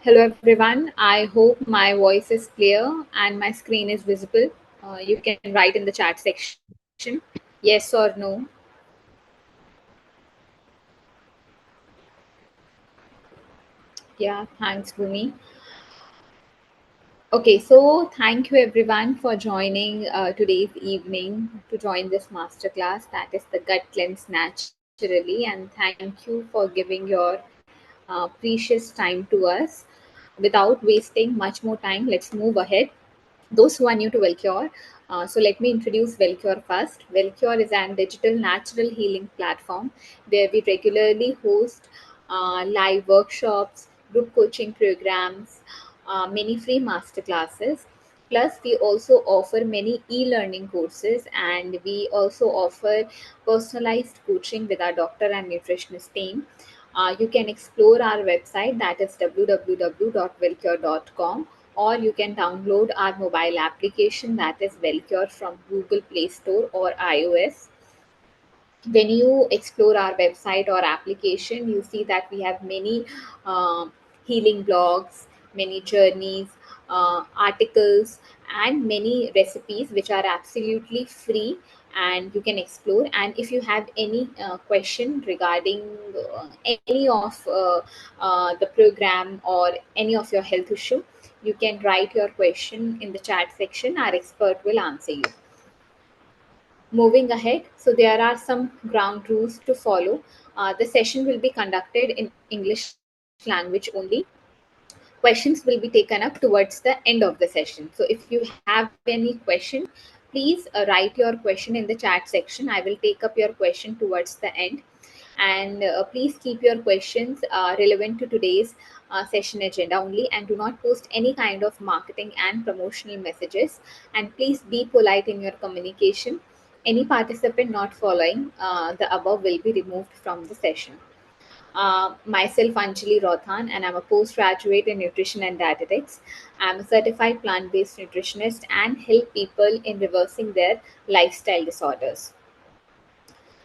Hello everyone. I hope my voice is clear and my screen is visible. You can write in the chat section yes or no. Yeah, thanks, Bhumi. Okay, so thank you everyone for joining today's evening to join this masterclass that is the gut cleanse naturally. And thank you for giving your precious time to us. Without wasting much more time, let's move ahead. Those who are new to Wellcure. So let me introduce Wellcure first. Wellcure is an digital natural healing platform where we regularly host live workshops, group coaching programs, many free masterclasses. Plus, we also offer many e-learning courses, and we also offer personalized coaching with our doctor and nutritionist team. You can explore our website that is www.wellcure.com, or you can download our mobile application that is Wellcure from Google Play Store or iOS. When you explore our website or application, you see that we have many healing blogs, many journeys, articles, and many recipes which are absolutely free and you can explore. And if you have any question regarding any of the program or any of your health issue, you can write your question in the chat section. Our expert will answer you. Moving ahead, so there are some ground rules to follow. The session will be conducted in English language only. Questions will be taken up towards the end of the session. So if you have any question, please write your question in the chat section. I will take up your question towards the end. And please keep your questions relevant to today's session agenda only, and do not post any kind of marketing and promotional messages. And please be polite in your communication. Any participant not following the above will be removed from the session. Myself, Anjali Rothan, and I'm a postgraduate in nutrition and dietetics. I'm a certified plant based nutritionist and help people in reversing their lifestyle disorders.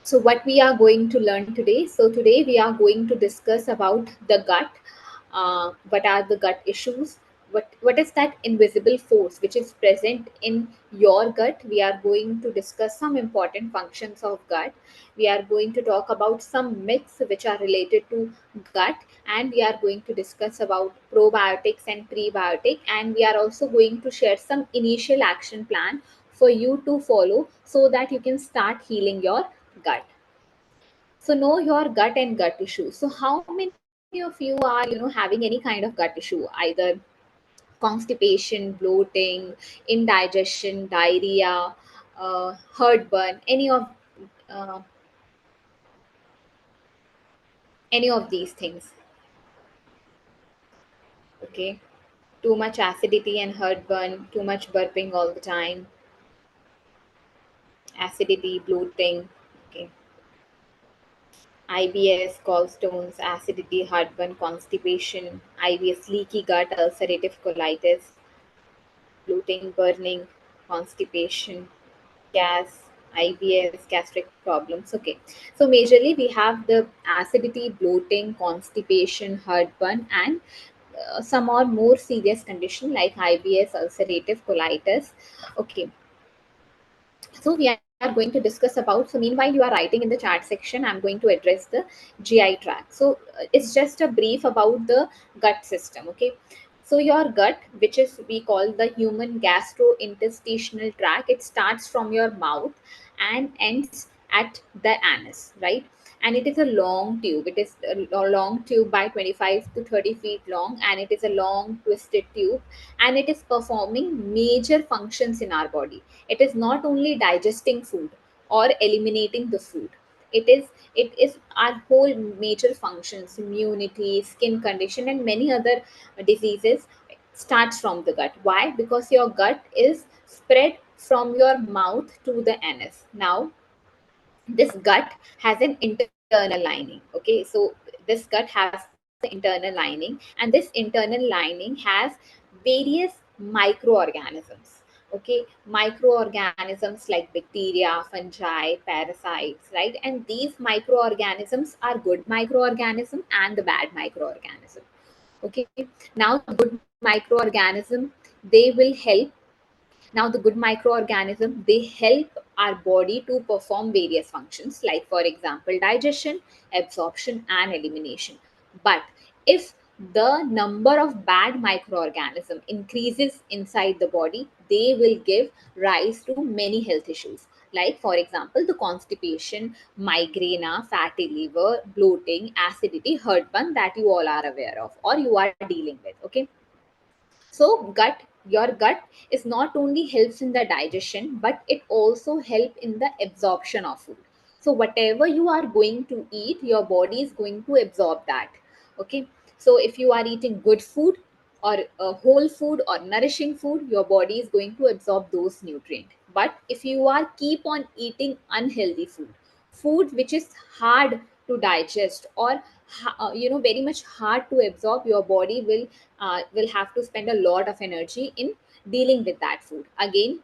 So what we are going to learn today? So today we are going to discuss about the gut. What are the gut issues? What is that invisible force which is present in your gut? We are going to discuss some important functions of gut. We are going to talk about some myths which are related to gut, and we are going to discuss about probiotics and prebiotic, and we are also going to share some initial action plan for you to follow so that you can start healing your gut. So know your gut and gut issue. So how many of you are having any kind of gut issue, either constipation, bloating, indigestion, diarrhea, heartburn, uh, any of these things? Okay, too much acidity and heartburn, too much burping all the time, acidity, bloating. Okay, IBS, gallstones, acidity, heartburn, constipation, IBS, leaky gut, ulcerative colitis, bloating, burning, constipation, gas, IBS, gastric problems. Okay, so majorly we have the acidity, bloating, constipation, heartburn, and some or more serious condition like IBS, ulcerative colitis. Okay, so we are going to discuss about. So meanwhile you are writing in the chat section, I'm going to address the GI tract. So it's just a brief about the gut system. Okay, so your gut, which is we call the human gastrointestinal tract, it starts from your mouth and ends at the anus, right? And it is a long tube. It is a long tube by 25 to 30 feet long, and it is a long twisted tube, and it is performing major functions in our body. It is not only digesting food or eliminating the food. It is our whole major functions, immunity, skin condition, and many other diseases starts from the gut. Why? Because your gut is spread from your mouth to the anus. Now this gut has an internal lining. Okay, so this gut has an internal lining, and this internal lining has various microorganisms. Okay, microorganisms like bacteria, fungi, parasites, right? And these microorganisms are good microorganism and the bad microorganism. Okay, now the good microorganism, they will help. Now the good microorganism, they help our body to perform various functions, like for example digestion, absorption and elimination. But if the number of bad microorganism increases inside the body, they will give rise to many health issues, like for example the constipation, migraine, fatty liver, bloating, acidity, heartburn, that you all are aware of or you are dealing with. Okay, so your gut is not only helps in the digestion, but it also help in the absorption of food. So whatever you are going to eat, your body is going to absorb that. Okay, so if you are eating good food or whole food or nourishing food, your body is going to absorb those nutrients. But if you are keep on eating unhealthy food, food which is hard to digest or very much hard to absorb, your body will have to spend a lot of energy in dealing with that food. Again,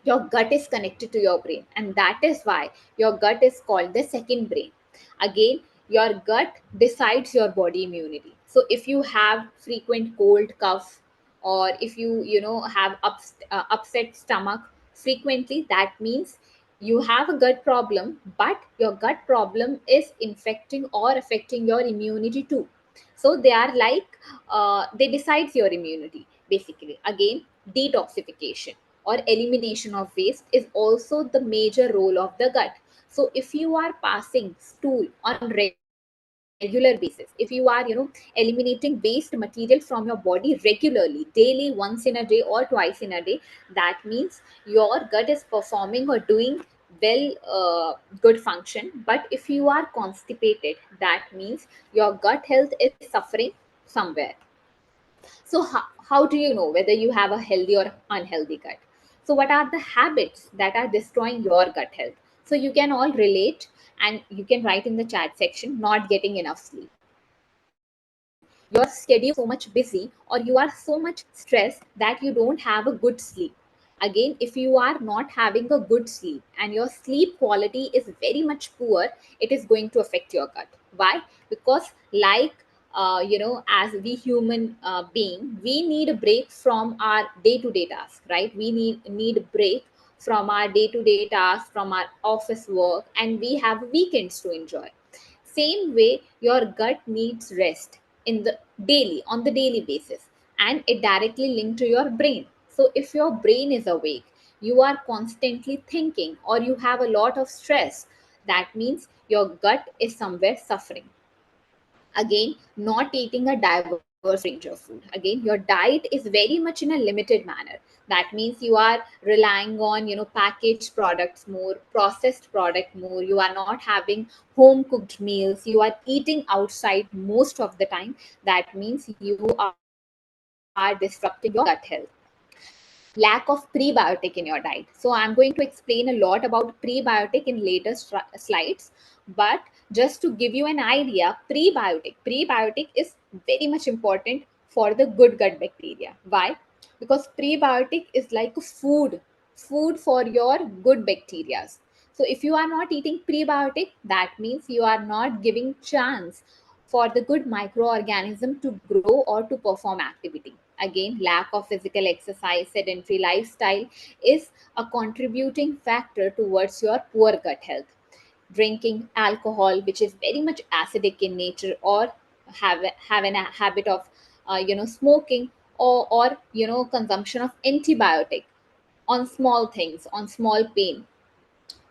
your gut is connected to your brain, and that is why your gut is called the second brain. Again, your gut decides your body immunity. So if you have frequent cold, cough, or if you have upset stomach frequently, that means you have a gut problem, but your gut problem is infecting or affecting your immunity too. So they are like, they decides your immunity basically. Again, detoxification or elimination of waste is also the major role of the gut. So if you are passing stool on regular basis, if you are eliminating waste material from your body regularly, daily, once in a day or twice in a day, that means your gut is performing or doing well, good function. But if you are constipated, that means your gut health is suffering somewhere. So, how do you know whether you have a healthy or unhealthy gut? So, what are the habits that are destroying your gut health? So, you can all relate and you can write in the chat section: not getting enough sleep. Your schedule is so much busy or you are so much stressed that you don't have a good sleep. Again, if you are not having a good sleep and your sleep quality is very much poor, it is going to affect your gut. Why? Because, like, as we human being, we need a break from our day-to-day task, right? We need a break from our day-to-day tasks, from our office work, and we have weekends to enjoy. Same way, your gut needs rest in the daily, on the daily basis, and it directly linked to your brain. So if your brain is awake, you are constantly thinking or you have a lot of stress, that means your gut is somewhere suffering. Again, not eating a diverse range of food. Again, your diet is very much in a limited manner. That means you are relying on packaged products more, processed product more. You are not having home cooked meals. You are eating outside most of the time. That means you are disrupting your gut health. Lack of prebiotic in your diet. So I'm going to explain a lot about prebiotic in later slides, but just to give you an idea, prebiotic is very much important for the good gut bacteria. Why? Because prebiotic is like a food for your good bacteria. So if you are not eating prebiotic, that means you are not giving chance for the good microorganism to grow or to perform activity. Again, lack of physical exercise, sedentary lifestyle is a contributing factor towards your poor gut health. Drinking alcohol, which is very much acidic in nature, or have a habit of smoking, or consumption of antibiotic on small things, on small pain,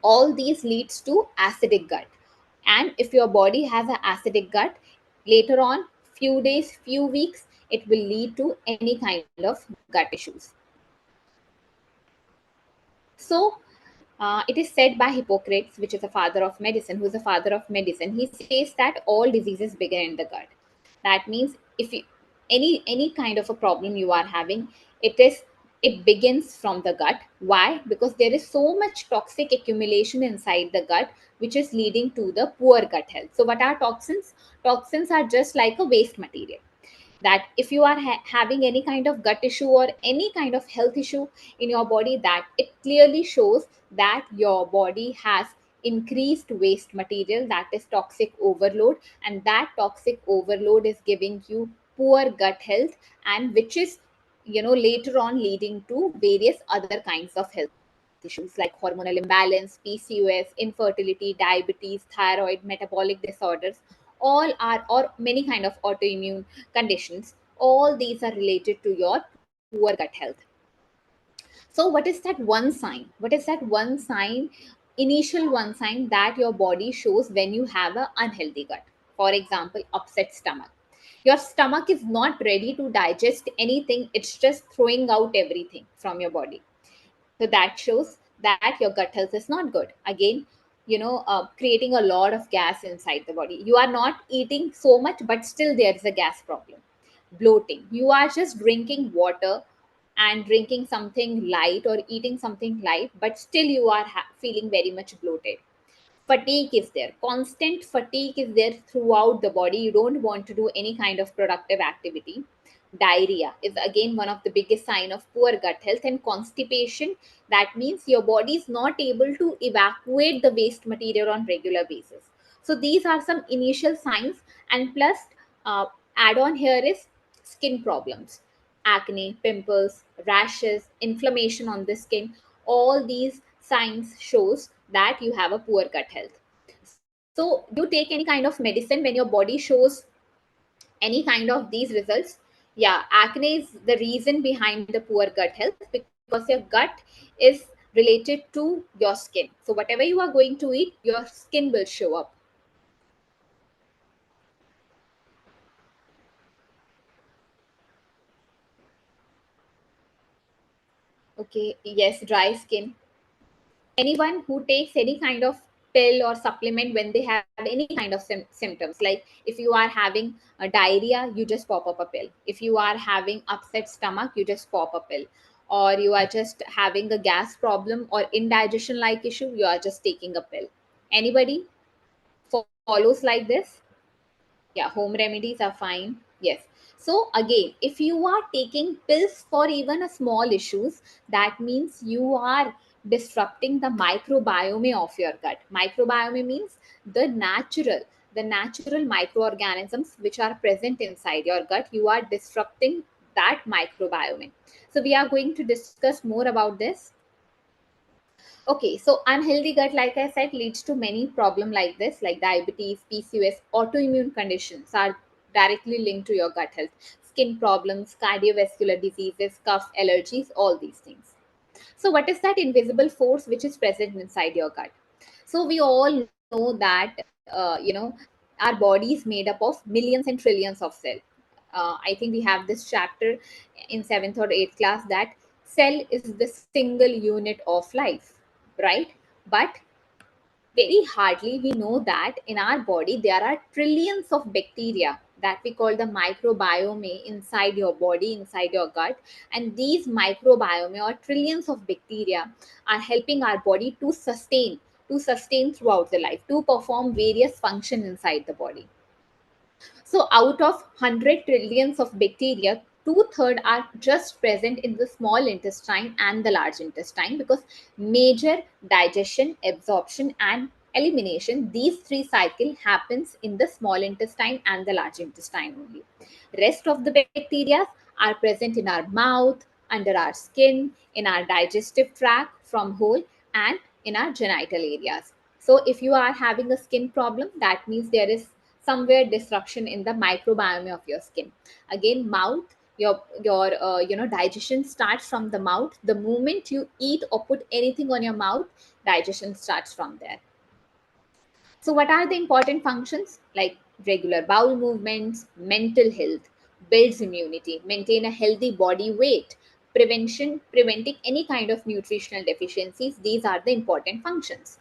all these leads to acidic gut. And if your body has an acidic gut, later on, few days, few weeks, it will lead to any kind of gut issues. So, it is said by Hippocrates, which is a father of medicine, who is a father of medicine. He says that all diseases begin in the gut. That means if you, any kind of a problem you are having, it is it begins from the gut. Why? Because there is so much toxic accumulation inside the gut, which is leading to the poor gut health. So, what are toxins? Toxins are just like a waste material, that if you are having any kind of gut issue or any kind of health issue in your body, that it clearly shows that your body has increased waste material, that is toxic overload, and that toxic overload is giving you poor gut health, and which is, later on leading to various other kinds of health issues like hormonal imbalance, PCOS, infertility, diabetes, thyroid, metabolic disorders, all are, or many kind of autoimmune conditions. All these are related to your poor gut health. So, what is that one sign? What is that one sign, initial one sign that your body shows when you have an unhealthy gut? For example, upset stomach. Your stomach is not ready to digest anything, it's just throwing out everything from your body. So that shows that your gut health is not good. Again, creating a lot of gas inside the body. You are not eating so much, but still there is a gas problem. Bloating. You are just drinking water and drinking something light or eating something light, but still you are feeling very much bloated. Fatigue is there, constant fatigue is there throughout the body. You don't want to do any kind of productive activity. Diarrhea is again one of the biggest sign of poor gut health. And constipation, that means your body is not able to evacuate the waste material on regular basis. So these are some initial signs. And plus, uh, add on here is skin problems, acne, pimples, rashes, inflammation on the skin. All these signs shows that you have a poor gut health. So do you take any kind of medicine when your body shows any kind of these results? Yeah, acne is the reason behind the poor gut health, because your gut is related to your skin. So whatever you are going to eat, your skin will show up. Okay, yes, dry skin. Anyone who takes any kind of pill or supplement when they have any kind of symptoms, like if you are having a diarrhea, you just pop up a pill. If you are having upset stomach, you just pop a pill. Or you are just having a gas problem or indigestion like issue, you are just taking a pill. Anybody follows like this? Yeah, home remedies are fine. Yes. So again, if you are taking pills for even a small issues, that means you are disrupting the microbiome of your gut. Microbiome means the natural, the natural microorganisms which are present inside your gut. You are disrupting that microbiome. So we are going to discuss more about this. Okay, so unhealthy gut, like I said, leads to many problems like this, like diabetes, PCOS, autoimmune conditions are directly linked to your gut health. Skin problems, cardiovascular diseases, cough, allergies, all these things. So, what is that invisible force which is present inside your gut? So, we all know that, our body is made up of millions and trillions of cells. I think we have this chapter in seventh or eighth class that cell is the single unit of life, right? But very hardly we know that in our body there are trillions of bacteria that we call the microbiome inside your body, inside your gut. And these microbiome or trillions of bacteria are helping our body to sustain throughout the life, to perform various functions inside the body. So, out of 100 trillions of bacteria, two-thirds are just present in the small intestine and the large intestine, because major digestion, absorption, and elimination, these three cycle happens in the small intestine and the large intestine only. Rest of the bacteria are present in our mouth, under our skin, in our digestive tract from whole, and in our genital areas. So if you are having a skin problem, that means there is somewhere disruption in the microbiome of your skin. Again, mouth, your digestion starts from the mouth. The moment you eat or put anything on your mouth, digestion starts from there. So, what are the important functions? Like regular bowel movements, mental health, builds immunity, maintain a healthy body weight, preventing any kind of nutritional deficiencies. These are the important functions.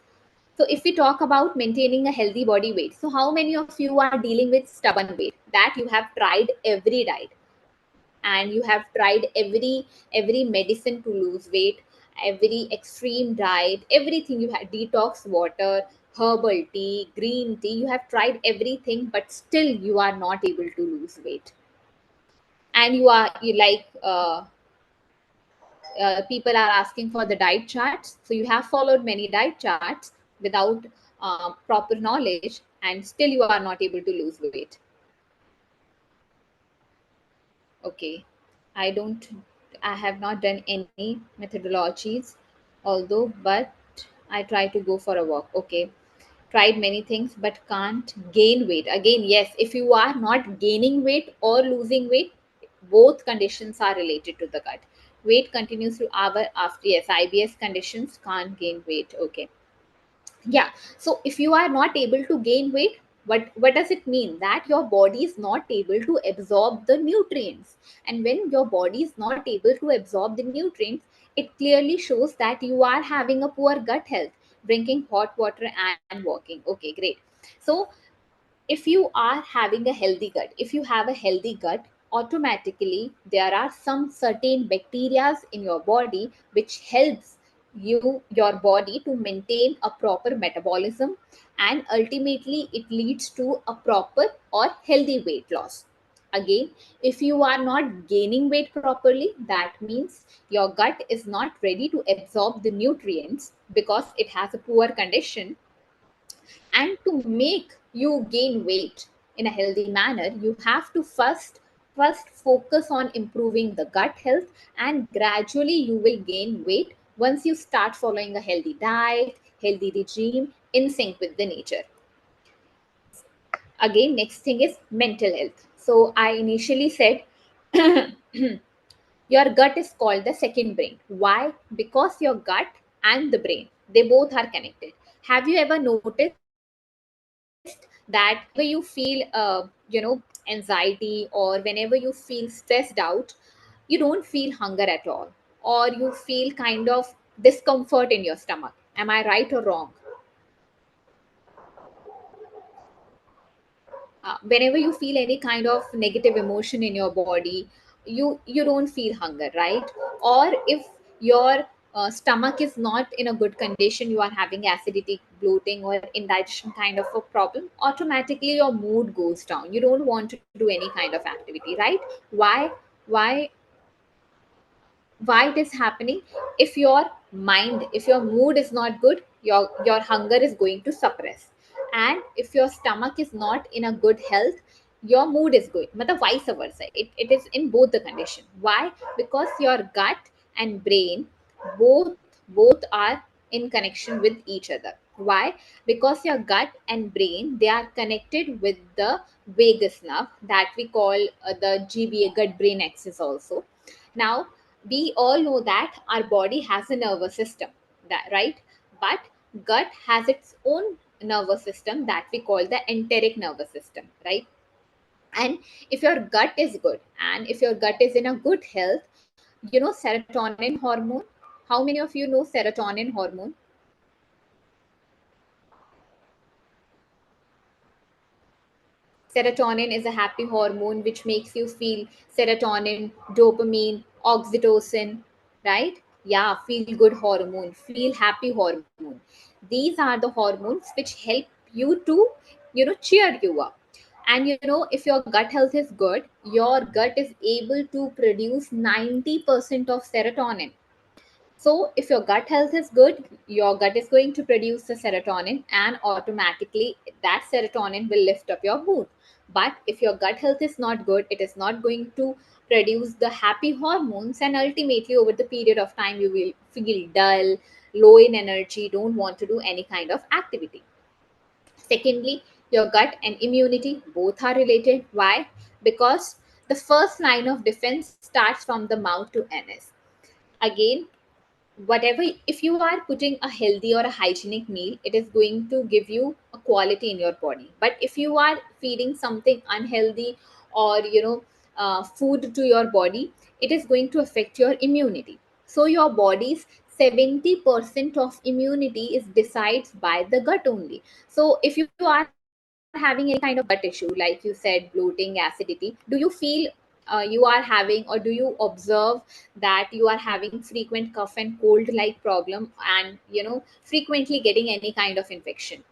So, if we talk about maintaining a healthy body weight, so how many of you are dealing with stubborn weight that you have tried every diet, and you have tried every medicine to lose weight, every extreme diet, everything? You had detox water, herbal tea, green tea, you have tried everything, but still you are not able to lose weight. And you like people are asking for the diet charts, so you have followed many diet charts without proper knowledge, and still you are not able to lose weight. Okay. I don't, I have not done any methodologies, although, but I try to go for a walk. Okay. Tried many things, but can't gain weight. Again, yes, if you are not gaining weight or losing weight, both conditions are related to the gut. Weight continues to hour after, yes, IBS conditions, can't gain weight. Okay. Yeah, so if you are not able to gain weight, what does it mean? That your body is not able to absorb the nutrients. And when your body is not able to absorb the nutrients, it clearly shows that you are having a poor gut health. Drinking hot water and walking, okay, great. So if you are having a healthy gut, if you have a healthy gut, automatically there are some certain bacteria in your body which helps your body to maintain a proper metabolism, and ultimately it leads to a proper or healthy weight loss. Again, if you are not gaining weight properly, that means your gut is not ready to absorb the nutrients because it has a poor condition. And to make you gain weight in a healthy manner, you have to first focus on improving the gut health, and gradually you will gain weight once you start following a healthy diet, healthy regime in sync with the nature. Again, next thing is mental health. So I initially said your gut is called the second brain. Why? Because your gut and the brain, they both are connected. Have you ever noticed that whenever you feel anxiety, or whenever you feel stressed out, you don't feel hunger at all, or you feel kind of discomfort in your stomach? Am I right or wrong? Whenever you feel any kind of negative emotion in your body, you don't feel hunger, right? Or if your stomach is not in a good condition, you are having acidity, bloating, or indigestion kind of a problem, automatically your mood goes down. You don't want to do any kind of activity, right? Why why why it is happening? If your mind, if your mood is not good, your hunger is going to suppress. And if your stomach is not in a good health, your mood is going, but the vice versa, it is in both the condition. Why? Because your gut and brain, both are in connection with each other. Why? Because your gut and brain, they are connected with the vagus nerve that we call the GBA, gut brain axis also. Now, we all know that our body has a nervous system, that right? But gut has its own nervous system that we call the enteric nervous system, right? And if your gut is good, and if your gut is in a good health, serotonin hormone. How many of you know serotonin hormone? Serotonin is a happy hormone which makes you feel serotonin, dopamine, oxytocin, right? Yeah, feel good hormone, feel happy hormone. These are the hormones which help you to, cheer you up. And if your gut health is good, your gut is able to produce 90% of serotonin. So, if your gut health is good, your gut is going to produce the serotonin, and automatically that serotonin will lift up your mood. But if your gut health is not good, it is not going to produce the happy hormones, and ultimately, over the period of time, you will feel dull, low in energy, don't want to do any kind of activity. Secondly, your gut and immunity both are related. Why? Because the first line of defense starts from the mouth to anus. Again, whatever, if you are putting a healthy or a hygienic meal, it is going to give you a quality in your body. But if you are feeding something unhealthy, or food to your body, it is going to affect your immunity. So your body's 70% of immunity is decided by the gut only. So if you are having any kind of gut issue, like you said, bloating, acidity, do you feel you are having, or do you observe that you are having frequent cough and cold like problem, and frequently getting any kind of infection?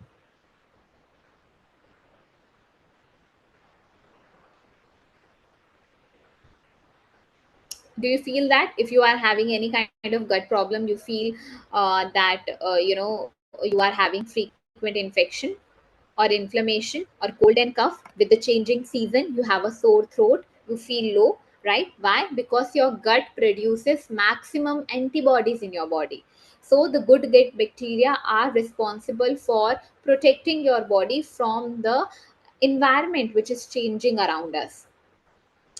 Do you feel that if you are having any kind of gut problem, you feel that you are having frequent infection or inflammation or cold and cough? With the changing season, you have a sore throat, you feel low, right? Why? Because your gut produces maximum antibodies in your body. So the good gut bacteria are responsible for protecting your body from the environment which is changing around us.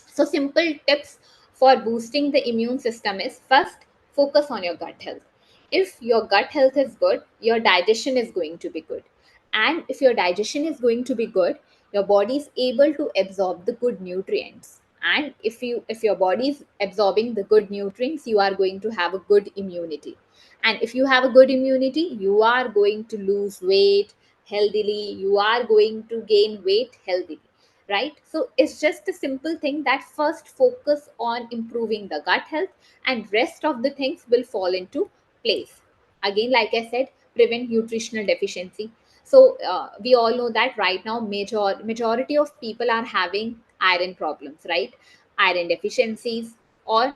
So, simple tips for boosting the immune system is first, focus on your gut health. If your gut health is good, your digestion is going to be good. And if your digestion is going to be good, your body is able to absorb the good nutrients. And if your body is absorbing the good nutrients, you are going to have a good immunity. And if you have a good immunity, you are going to lose weight healthily, you are going to gain weight healthily, right? So it's just a simple thing that first focus on improving the gut health and rest of the things will fall into place. Again, like I said, prevent nutritional deficiency. So we all know that right now majority of people are having iron problems, right? Iron deficiencies, or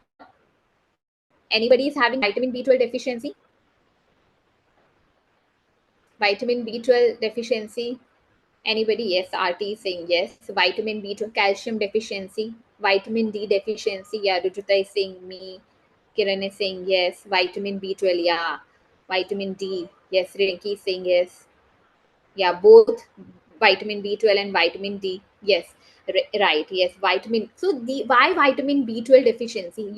anybody is having vitamin B12 deficiency. Vitamin B12 deficiency. Anybody? Yes, RT is saying yes. Vitamin B12, calcium deficiency, vitamin D deficiency. Yeah, Rujuta is saying me. Kiran is saying yes. Vitamin B12, yeah. Vitamin D, yes. Rinki is saying yes. Yeah, both vitamin B12 and vitamin D. Yes, right. Yes, vitamin. So the why vitamin B12 deficiency?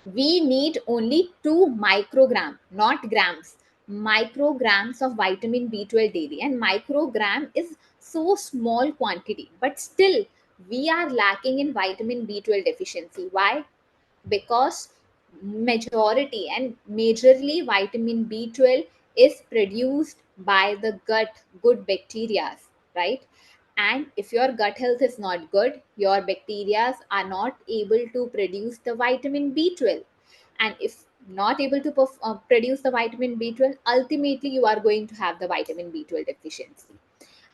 We need only 2 microgram, not grams, micrograms of vitamin B12 daily. And microgram is so small quantity, but still we are lacking in vitamin B12 deficiency. Why? Because majority and majorly vitamin B12 is produced by the gut good bacteria, right? And if your gut health is not good, your bacteria are not able to produce the vitamin B12. And if not able to produce the vitamin B12, ultimately you are going to have the vitamin B12 deficiency.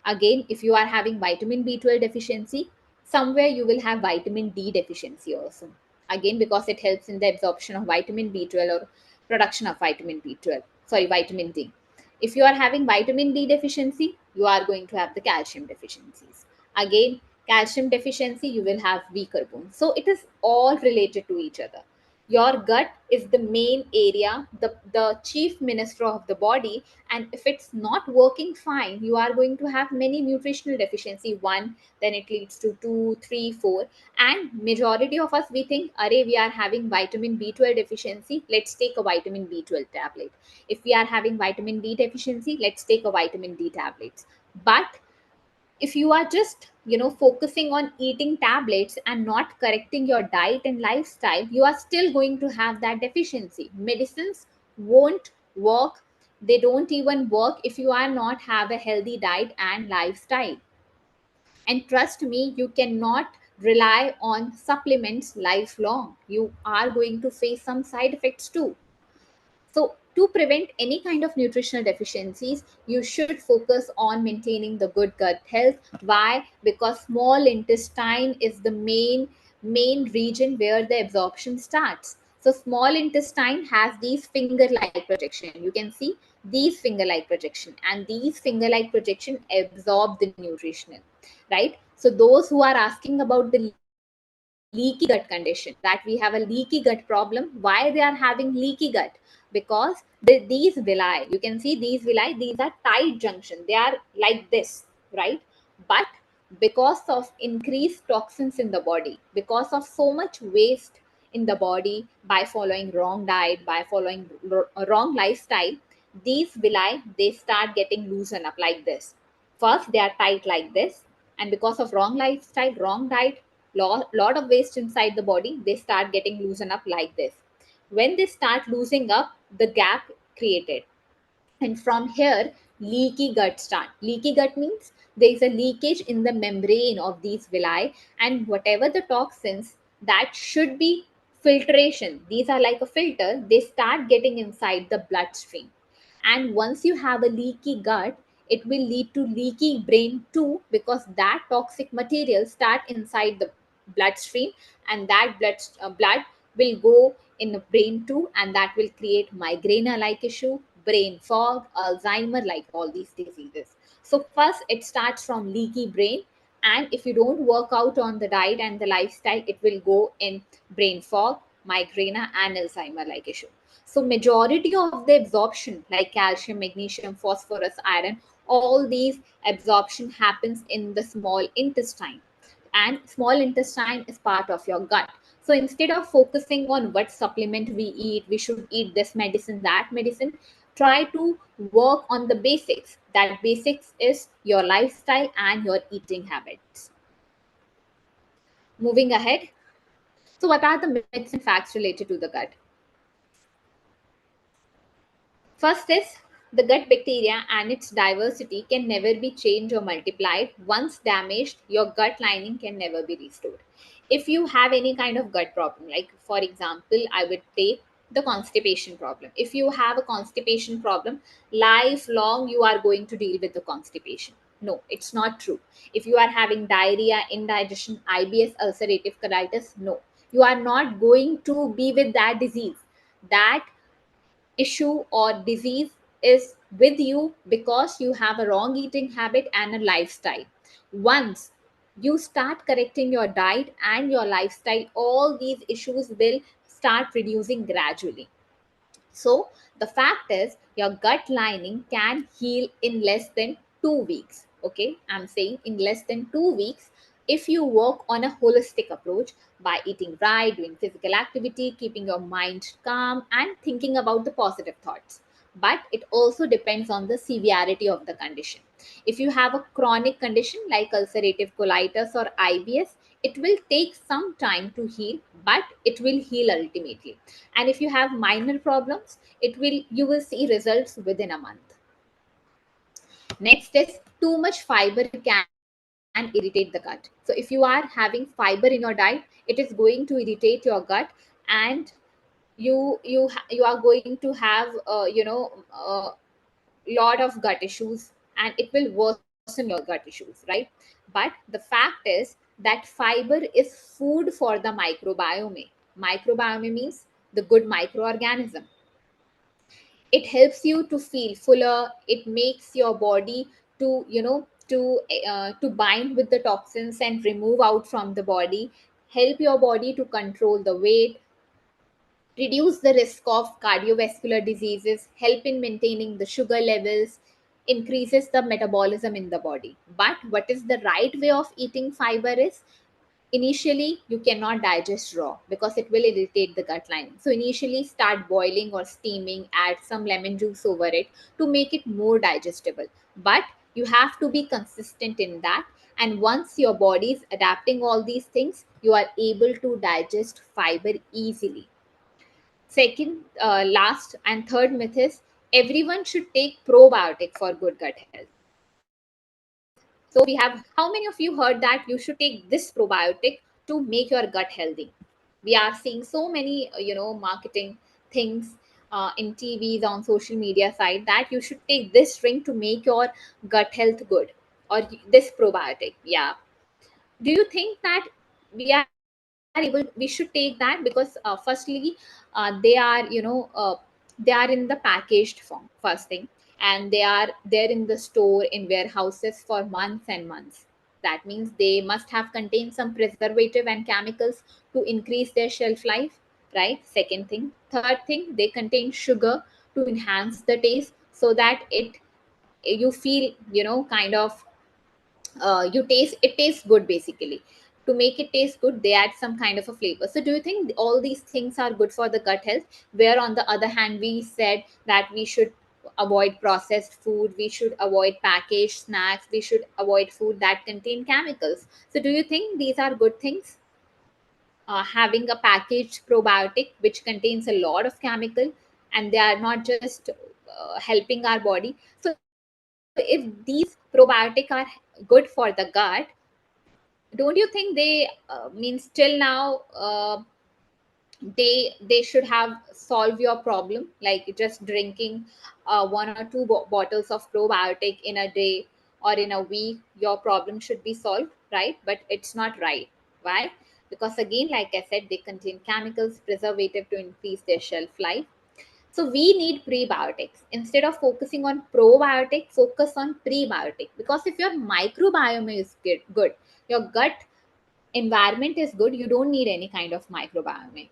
Again, if you are having vitamin B12 deficiency, somewhere you will have vitamin D deficiency also. Again, because it helps in the absorption of vitamin B12 or production of vitamin B12, sorry, vitamin D. If you are having vitamin D deficiency, you are going to have the calcium deficiencies. Again, calcium deficiency, you will have weaker bones. So it is all related to each other. Your gut is the main area, the chief minister of the body, and if it's not working fine, you are going to have many nutritional deficiency. One, then it leads to two, three, four. And majority of us, we think, array, we are having vitamin B12 deficiency, let's take a vitamin B12 tablet. If we are having vitamin D deficiency, let's take a vitamin D tablets. But if you are just focusing on eating tablets and not correcting your diet and lifestyle, you are still going to have that deficiency. Medicines won't work. They don't even work if you are not have a healthy diet and lifestyle. And trust me, you cannot rely on supplements lifelong. You are going to face some side effects too. So, to prevent any kind of nutritional deficiencies, you should focus on maintaining the good gut health. Why? Because small intestine is the main region where the absorption starts. So, small intestine has these finger-like projection. You can see these finger-like projection, and these finger-like projection absorb the nutritional, right? So, those who are asking about the leaky gut condition, that we have a leaky gut problem, why they are having leaky gut? Because these villi, you can see these villi, these are tight junction, they are like this, right? But because of increased toxins in the body, because of so much waste in the body, by following wrong diet, by following wrong lifestyle, these villi, they start getting loosened up like this. First they are tight like this, and because of wrong lifestyle, wrong diet, lot of waste inside the body, they start getting loosened up like this. When they start losing up, the gap created, and from here leaky gut start. Leaky gut means there is a leakage in the membrane of these villi, and whatever the toxins that should be filtration, these are like a filter, they start getting inside the bloodstream. And once you have a leaky gut, it will lead to leaky brain too, because that toxic material start inside the bloodstream, and that blood will go in the brain too, and that will create migraine like issue, brain fog, Alzheimer, like all these diseases. So first it starts from leaky brain, And if you don't work out on the diet and the lifestyle, it will go in brain fog, migraine, and Alzheimer like issue. So majority of the absorption like calcium, magnesium, phosphorus, iron, all these absorption happens in the small intestine, and small intestine is part of your gut. So instead of focusing on what supplement we eat, we should eat this medicine, that medicine, try to work on the basics. That basics is your lifestyle and your eating habits. Moving ahead. So what are the myths and facts related to the gut? First is the gut bacteria and its diversity can never be changed or multiplied. Once damaged, your gut lining can never be restored. If you have any kind of gut problem, like for example, I would take the constipation problem. If you have a constipation problem, lifelong you are going to deal with the constipation. No, it's not true. If you are having diarrhea, indigestion, IBS, ulcerative colitis, no, you are not going to be with that disease. That issue or disease is with you because you have a wrong eating habit and a lifestyle. Once you start correcting your diet and your lifestyle, all these issues will start reducing gradually. So the fact is your gut lining can heal in less than 2 weeks. Okay, I'm saying in less than 2 weeks if you work on a holistic approach by eating right, doing physical activity, keeping your mind calm, and thinking about the positive thoughts. But it also depends on the severity of the condition. If you have a chronic condition like ulcerative colitis or IBS, it will take some time to heal, but it will heal ultimately. And if you have minor problems, it will you will see results within a month. Next is too much fiber can irritate the gut. So if you are having fiber in your diet, it is going to irritate your gut, and you are going to have lot of gut issues, and it will worsen your gut issues, right? But the fact is that fiber is food for the microbiome. Microbiome means the good microorganism. It helps you to feel fuller. It makes your body to to bind with the toxins and remove out from the body, help your body to control the weight, reduce the risk of cardiovascular diseases, help in maintaining the sugar levels, increases the metabolism in the body. But what is the right way of eating fiber is, initially you cannot digest raw because it will irritate the gut lining. So initially start boiling or steaming, add some lemon juice over it to make it more digestible. But you have to be consistent in that, and once your body is adapting all these things, you are able to digest fiber easily. Second, last and third myth is everyone should take probiotic for good gut health. So we have, how many of you heard that you should take this probiotic to make your gut healthy? We are seeing so many, marketing things in TVs, on social media side, that you should take this drink to make your gut health good, or this probiotic. Yeah. Do you think that we are able we should take that? Because firstly, they are they are in the packaged form, first thing, and they are there in the store in warehouses for months and months. That means they must have contained some preservative and chemicals to increase their shelf life, right? Second thing. Third thing, they contain sugar to enhance the taste so that you feel, kind of, you taste it tastes good. Basically, to make it taste good, they add some kind of a flavor. So do you think all these things are good for the gut health, where on the other hand we said that we should avoid processed food, we should avoid packaged snacks, we should avoid food that contain chemicals? So do you think these are good things, having a packaged probiotic which contains a lot of chemical, and they are not just helping our body? So if these probiotic are good for the gut, don't you think they means till now, they should have solved your problem, like just drinking one or two bottles of probiotic in a day or in a week, your problem should be solved, right? But it's not right. Why? Because again, like I said, they contain chemicals, preservative to increase their shelf life. So we need prebiotics. Instead of focusing on probiotic, focus on prebiotic. Because if your microbiome is good, your gut environment is good, you don't need any kind of microbiome,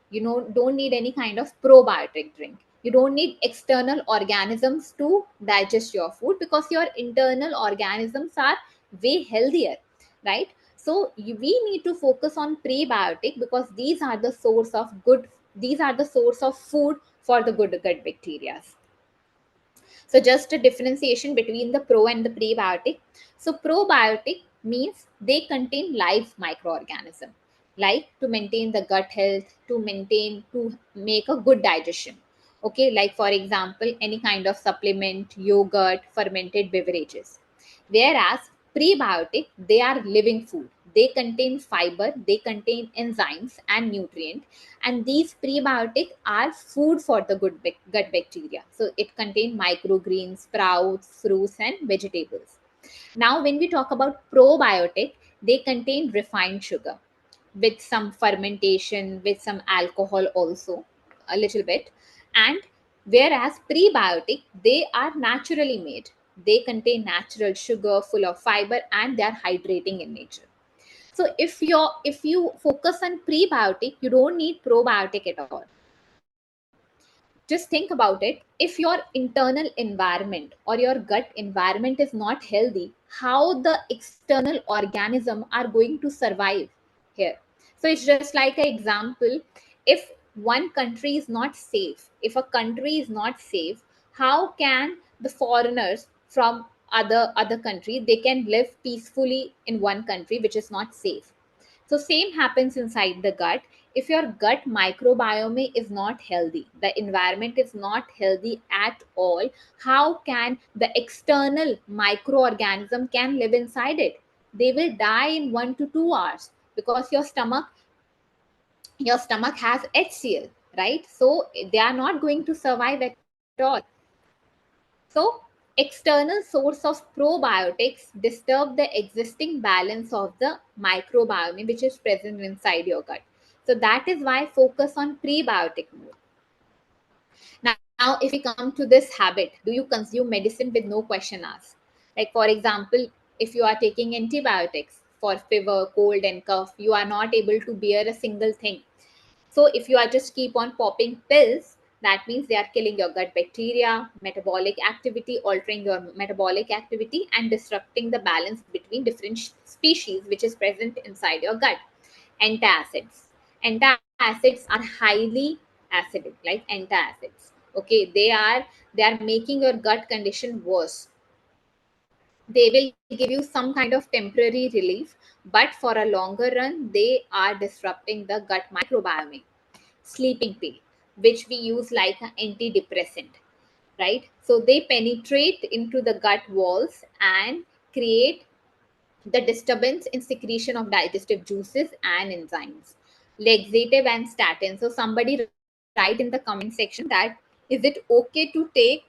don't need any kind of probiotic drink, you don't need external organisms to digest your food, because your internal organisms are way healthier, right? So we need to focus on prebiotic, because these are the source of food for the good gut bacteria. So just a differentiation between the pro and the prebiotic. So probiotic means they contain live microorganism, like to maintain the gut health, to make a good digestion. Okay, like for example, any kind of supplement, yogurt, fermented beverages. Whereas prebiotic, they are living food. They contain fiber, they contain enzymes and nutrient, and these prebiotic are food for the gut bacteria. So it contains microgreens, sprouts, fruits, and vegetables. Now, when we talk about probiotic, they contain refined sugar with some fermentation, with some alcohol also, a little bit. And whereas prebiotic, they are naturally made. They contain natural sugar, full of fiber, and they are hydrating in nature. So if you focus on prebiotic, you don't need probiotic at all. Just think about it. If your internal environment or your gut environment is not healthy, how the external organism are going to survive here? So it's just like an example. If one country is not safe, if a country is not safe, how can the foreigners from other country, they can live peacefully in one country which is not safe? So same happens inside the gut. If your gut microbiome is not healthy, the environment is not healthy at all, how can the external microorganism can live inside it? They will die in 1 to 2 hours, because your stomach has HCl, right? So they are not going to survive at all. So external source of probiotics disturb the existing balance of the microbiome which is present inside your gut. So that is why focus on prebiotic more. Now, if we come to this habit, do you consume medicine with no question asked? Like for example, if you are taking antibiotics for fever, cold, and cough, you are not able to bear a single thing. So if you are just keep on popping pills, that means they are killing your gut bacteria, metabolic activity, altering your metabolic activity, and disrupting the balance between different species which is present inside your gut. Antacids. Antacids are highly acidic, like antacids. Okay, they are making your gut condition worse. They will give you some kind of temporary relief, but for a longer run, they are disrupting the gut microbiome. Sleeping pill, which we use like an antidepressant, right? So they penetrate into the gut walls and create the disturbance in secretion of digestive juices and enzymes. Laxative and statin. So somebody write in the comment section that is it okay to take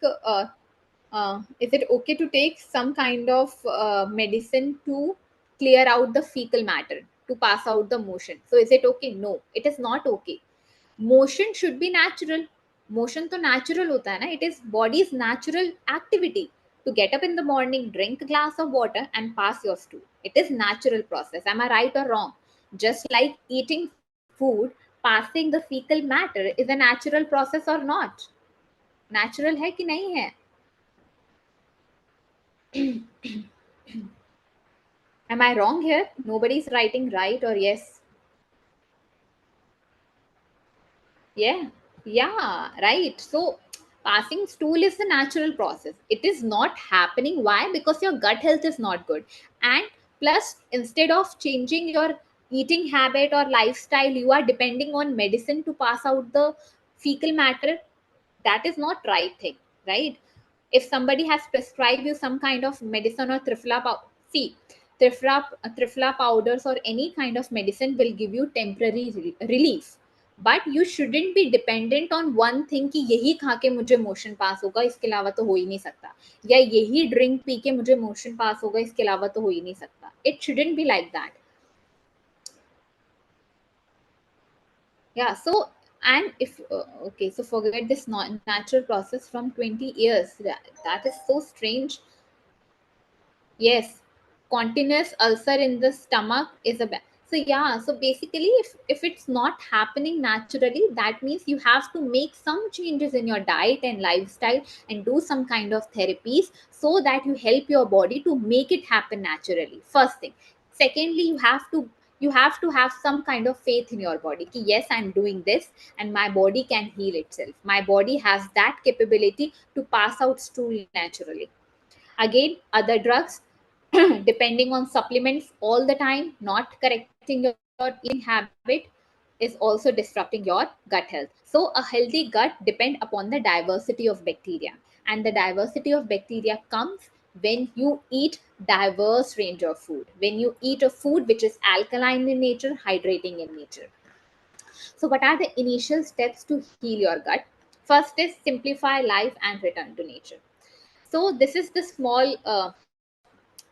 some kind of medicine to clear out the fecal matter, to pass out the motion? So is it okay? No, it is not okay. Motion should be natural. Motion तो natural होता है ना. It is body's natural activity to get up in the morning, drink a glass of water, and pass your stool. It is natural process. Am I right or wrong? Just like eating food, passing the fecal matter is a natural process or not? Natural है कि नहीं है? Am I wrong here? Nobody's writing right or yes. Yeah, yeah, right. So passing stool is a natural process. It is not happening. Why? Because your gut health is not good. And plus, instead of changing your eating habit or lifestyle, you are depending on medicine to pass out the fecal matter. That is not right thing, right? If somebody has prescribed you some kind of medicine or see, trifla powders or any kind of medicine will give you temporary relief, but you shouldn't be dependent on one thing कि यही खा के मुझे motion pass होगा, इसके अलावा तो हो ही नहीं सकता, या यही ड्रिंक पी के मुझे मोशन पास होगा, इसके अलावा तो हो ही नहीं सकता. It shouldn't be like that. Yeah, so and if okay, so forget this natural process from 20 years. That is so strange. Yes, continuous ulcer in the stomach is a so yeah, so basically if it's not happening naturally, that means you have to make some changes in your diet and lifestyle and do some kind of therapies so that you help your body to make it happen naturally. First thing. Secondly, you have to have some kind of faith in your body ki, yes, I'm doing this and my body can heal itself. My body has that capability to pass out stool naturally. Again, other drugs, depending on supplements all the time, not correcting your eating habit, is also disrupting your gut health. So a healthy gut depend upon the diversity of bacteria, and the diversity of bacteria comes when you eat diverse range of food, when you eat a food which is alkaline in nature, hydrating in nature. So what are the initial steps to heal your gut? First is simplify life and return to nature. So this is the small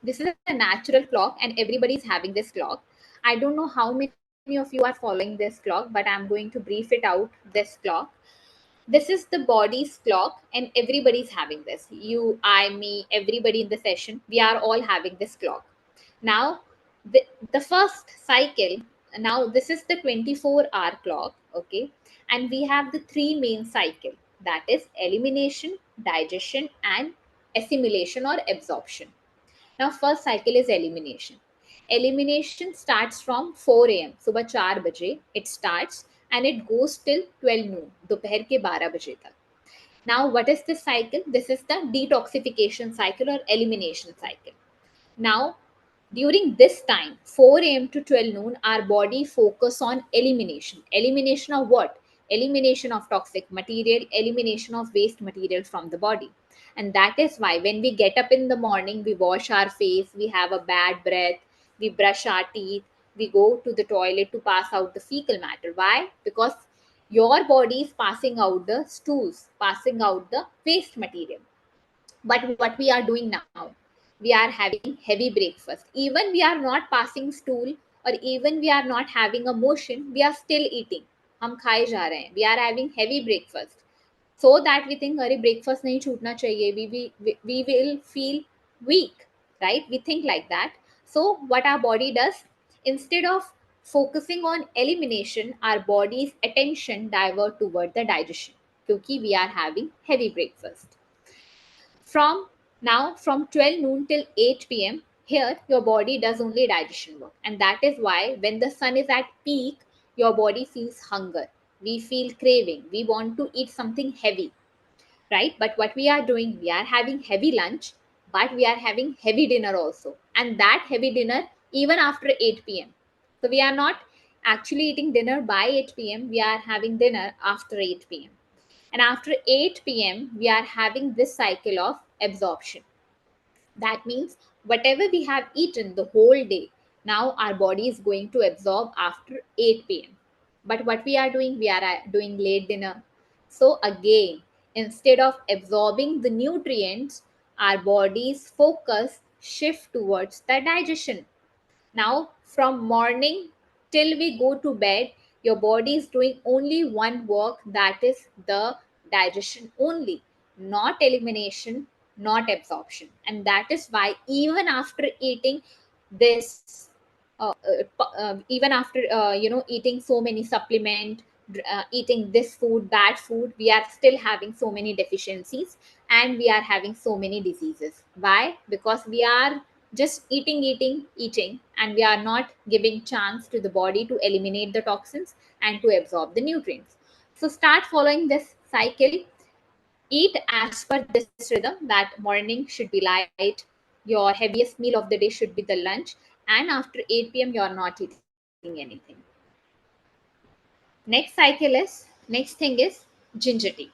this is a natural clock and everybody is having this clock. I don't know how many of you are following this clock, but I'm going to brief it out. This clock, this is the body's clock and everybody's having this. You, I, me, everybody in the session, we are all having this clock. Now the first cycle, now this is the 24-hour clock, okay, and we have the three main cycle, that is elimination, digestion and assimilation or absorption. Now, first cycle is elimination. Elimination starts from 4 a.m. सुबह 4 बजे it starts and it goes till 12 noon, दोपहर के 12 बजे तक. Now, what is this cycle? This is the detoxification cycle or elimination cycle. Now, during this time, 4 a.m. to 12 noon, our body focus on elimination. Elimination of what? Elimination of toxic material, elimination of waste material from the body. And that is why when we get up in the morning, we wash our face, we have a bad breath, we brush our teeth, we go to the toilet to pass out the fecal matter. Why? Because your body is passing out the stools, passing out the waste material. But what we are doing now, we are having heavy breakfast. Even we are not passing stool or even we are not having a motion, we are still eating. हम खाए जा रहे हैं. We are having heavy breakfast so that we think अरे breakfast नहीं छूटना चाहिए, we will feel weak, right? We think like that. So what our body does, instead of focusing on elimination, our body's attention divert toward the digestion क्योंकि we are having heavy breakfast. From now, from 12 noon till 8 p.m., here your body does only digestion work. And that is why when the sun is at peak, your body feels hunger. We feel craving. We want to eat something heavy, right? But what we are doing, we are having heavy lunch, but we are having heavy dinner also. And that heavy dinner even after 8 p.m. So we are not actually eating dinner by 8 p.m., we are having dinner after 8 p.m. And after 8 p.m., we are having this cycle of absorption. That means whatever we have eaten the whole day, now our body is going to absorb after 8 p.m. But what we are doing, we are doing late dinner. So again, instead of absorbing the nutrients, our body's focus shift towards the digestion. Now, from morning till we go to bed, your body is doing only one work, that is the digestion only, not elimination, not absorption. And that is why even after eating this, even after eating so many supplement, eating this food, that food, we are still having so many deficiencies and we are having so many diseases. Why? Because we are just eating and we are not giving chance to the body to eliminate the toxins and to absorb the nutrients. So start following this cycle. Eat as per this rhythm, that morning should be light, your heaviest meal of the day should be the lunch, and after 8 p.m. you are not eating anything. Next thing is ginger tea.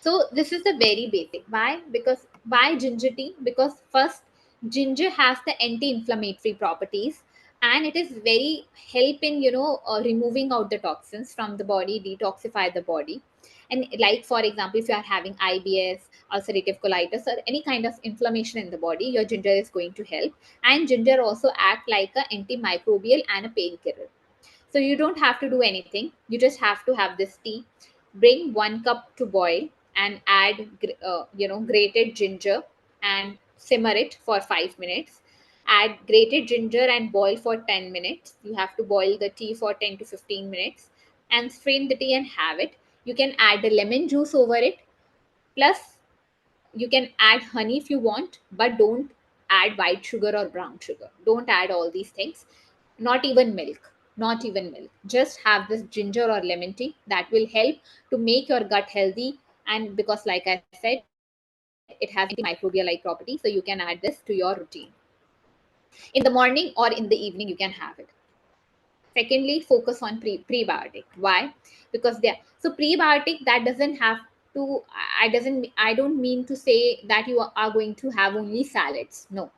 So this is the very basic. Why? Because why ginger tea? Because first, ginger has the anti-inflammatory properties, and it is very help in removing out the toxins from the body, detoxify the body. And like for example, if you are having IBS, ulcerative colitis, or any kind of inflammation in the body, your ginger is going to help. And ginger also act like a antimicrobial and a painkiller. So you don't have to do anything. You just have to have this tea. Bring 1 cup to boil and add grated ginger and simmer it for 5 minutes. Add grated ginger and boil for 10 minutes. You have to boil the tea for 10 to 15 minutes and strain the tea and have it. You can add the lemon juice over it. Plus, you can add honey if you want, but don't add white sugar or brown sugar. Don't add all these things. Not even milk. Not even milk. Just have this ginger or lemon tea that will help to make your gut healthy. And because, like I said, it has antimicrobial like properties, so you can add this to your routine. In the morning or in the evening, you can have it. Secondly, focus on prebiotic. Why? Because they are so prebiotic. That doesn't have to. I don't mean to say that you are going to have only salads. No,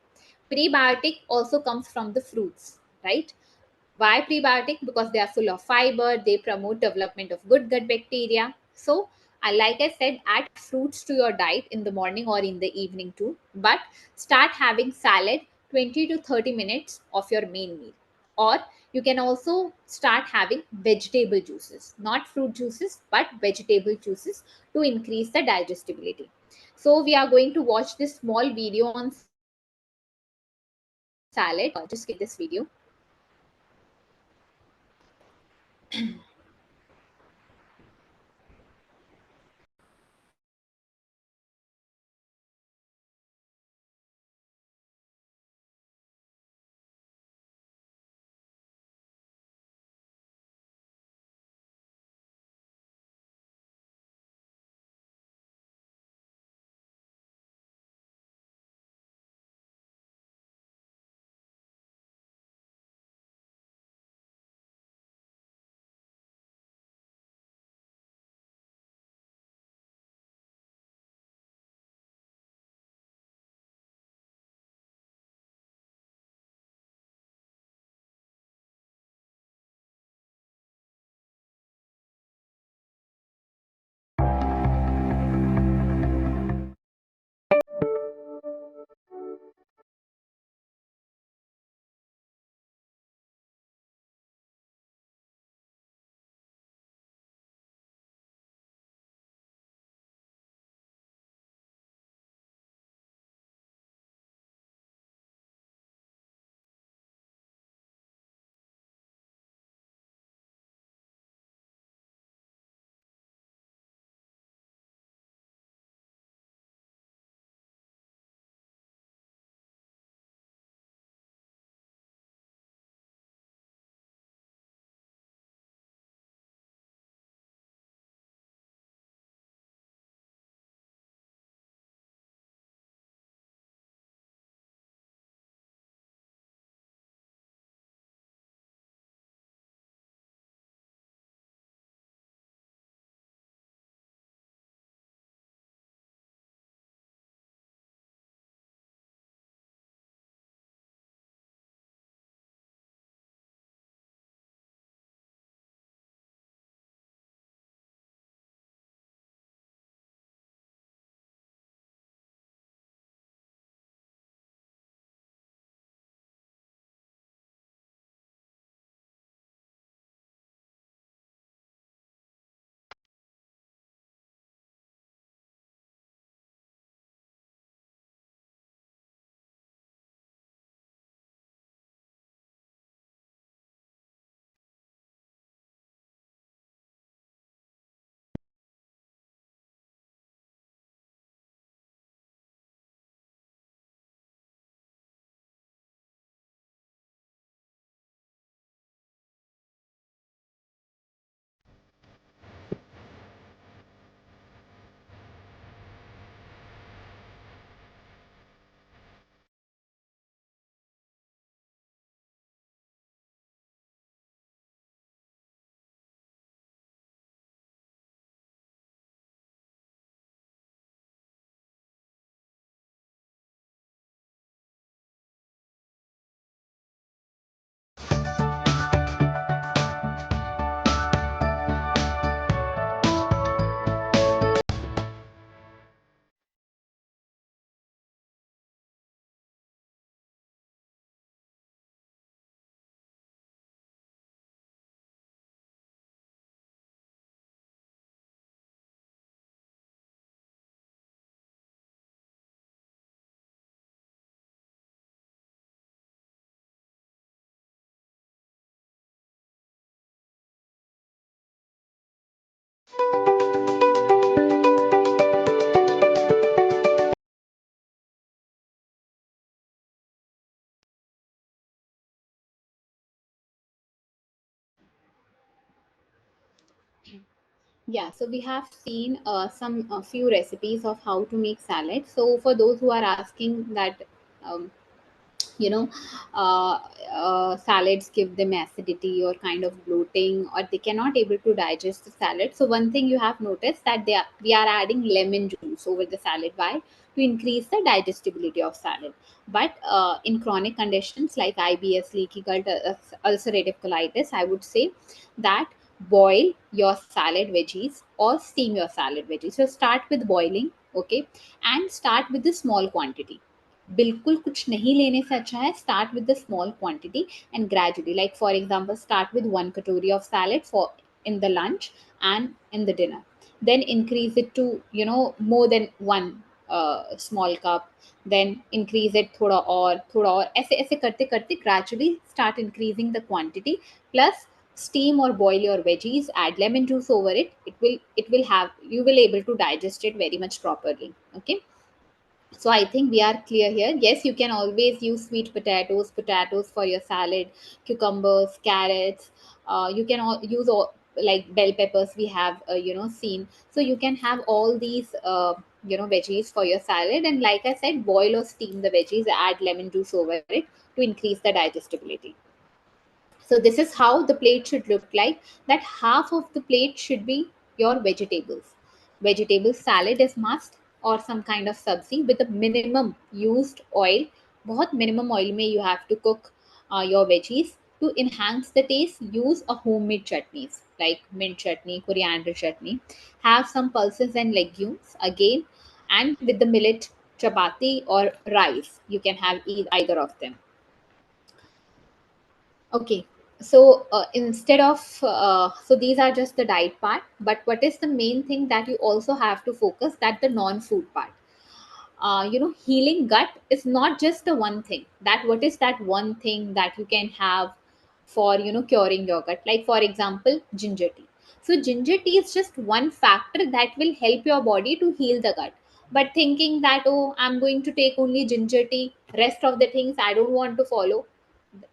prebiotic also comes from the fruits, right? Why prebiotic? Because they are full of fiber, they promote development of good gut bacteria. So, like I said, add fruits to your diet in the morning or in the evening too. But start having salad 20 to 30 minutes of your main meal. Or you can also start having vegetable juices, not fruit juices, but vegetable juices to increase the digestibility. So, we are going to watch this small video on salad. Just skip this video. Yeah, so we have seen some a few recipes of how to make salad. So for those who are asking that, um, you know uh, salads give them acidity or kind of bloating, or they cannot able to digest the salad, so one thing you have noticed that we are adding lemon juice over the salad. Why? To increase the digestibility of salad. But in chronic conditions like IBS, leaky gut, ulcerative colitis, I would say that boil your salad veggies or steam your salad veggies. So start with boiling, okay, and start with the small quantity. बिल्कुल कुछ नहीं लेने से अच्छा है start with the small quantity and gradually, like for example start with one katori of salad for in the lunch and in the dinner, then increase it to more than one small cup, then increase it थोड़ा और ऐसे ऐसे करते करते gradually start increasing the quantity, plus steam or boil your veggies, add lemon juice over it. It will have, you will able to digest it very much properly. Okay, so I think we are clear here. Yes, you can always use sweet potatoes for your salad, cucumbers, carrots. You can use all like bell peppers. We have seen. So you can have all these veggies for your salad. And like I said, boil or steam the veggies. Add lemon juice over it to increase the digestibility. So this is how the plate should look like. That half of the plate should be your vegetables. Vegetable salad is must, or some kind of sabzi with a minimum used oil. बहुत minimum oil में you have to cook your veggies. To enhance the taste, use a homemade chutneys like mint chutney, coriander chutney. Have some pulses and legumes again, and with the millet chapati or rice, you can have either of them. Okay, so so these are just the diet part, but what is the main thing that you also have to focus, that the non-food part. Healing gut is not just the one thing. That what is that one thing that you can have for curing your gut? Like for example, ginger tea. So ginger tea is just one factor that will help your body to heal the gut. But thinking that, oh, I'm going to take only ginger tea, rest of the things I don't want to follow,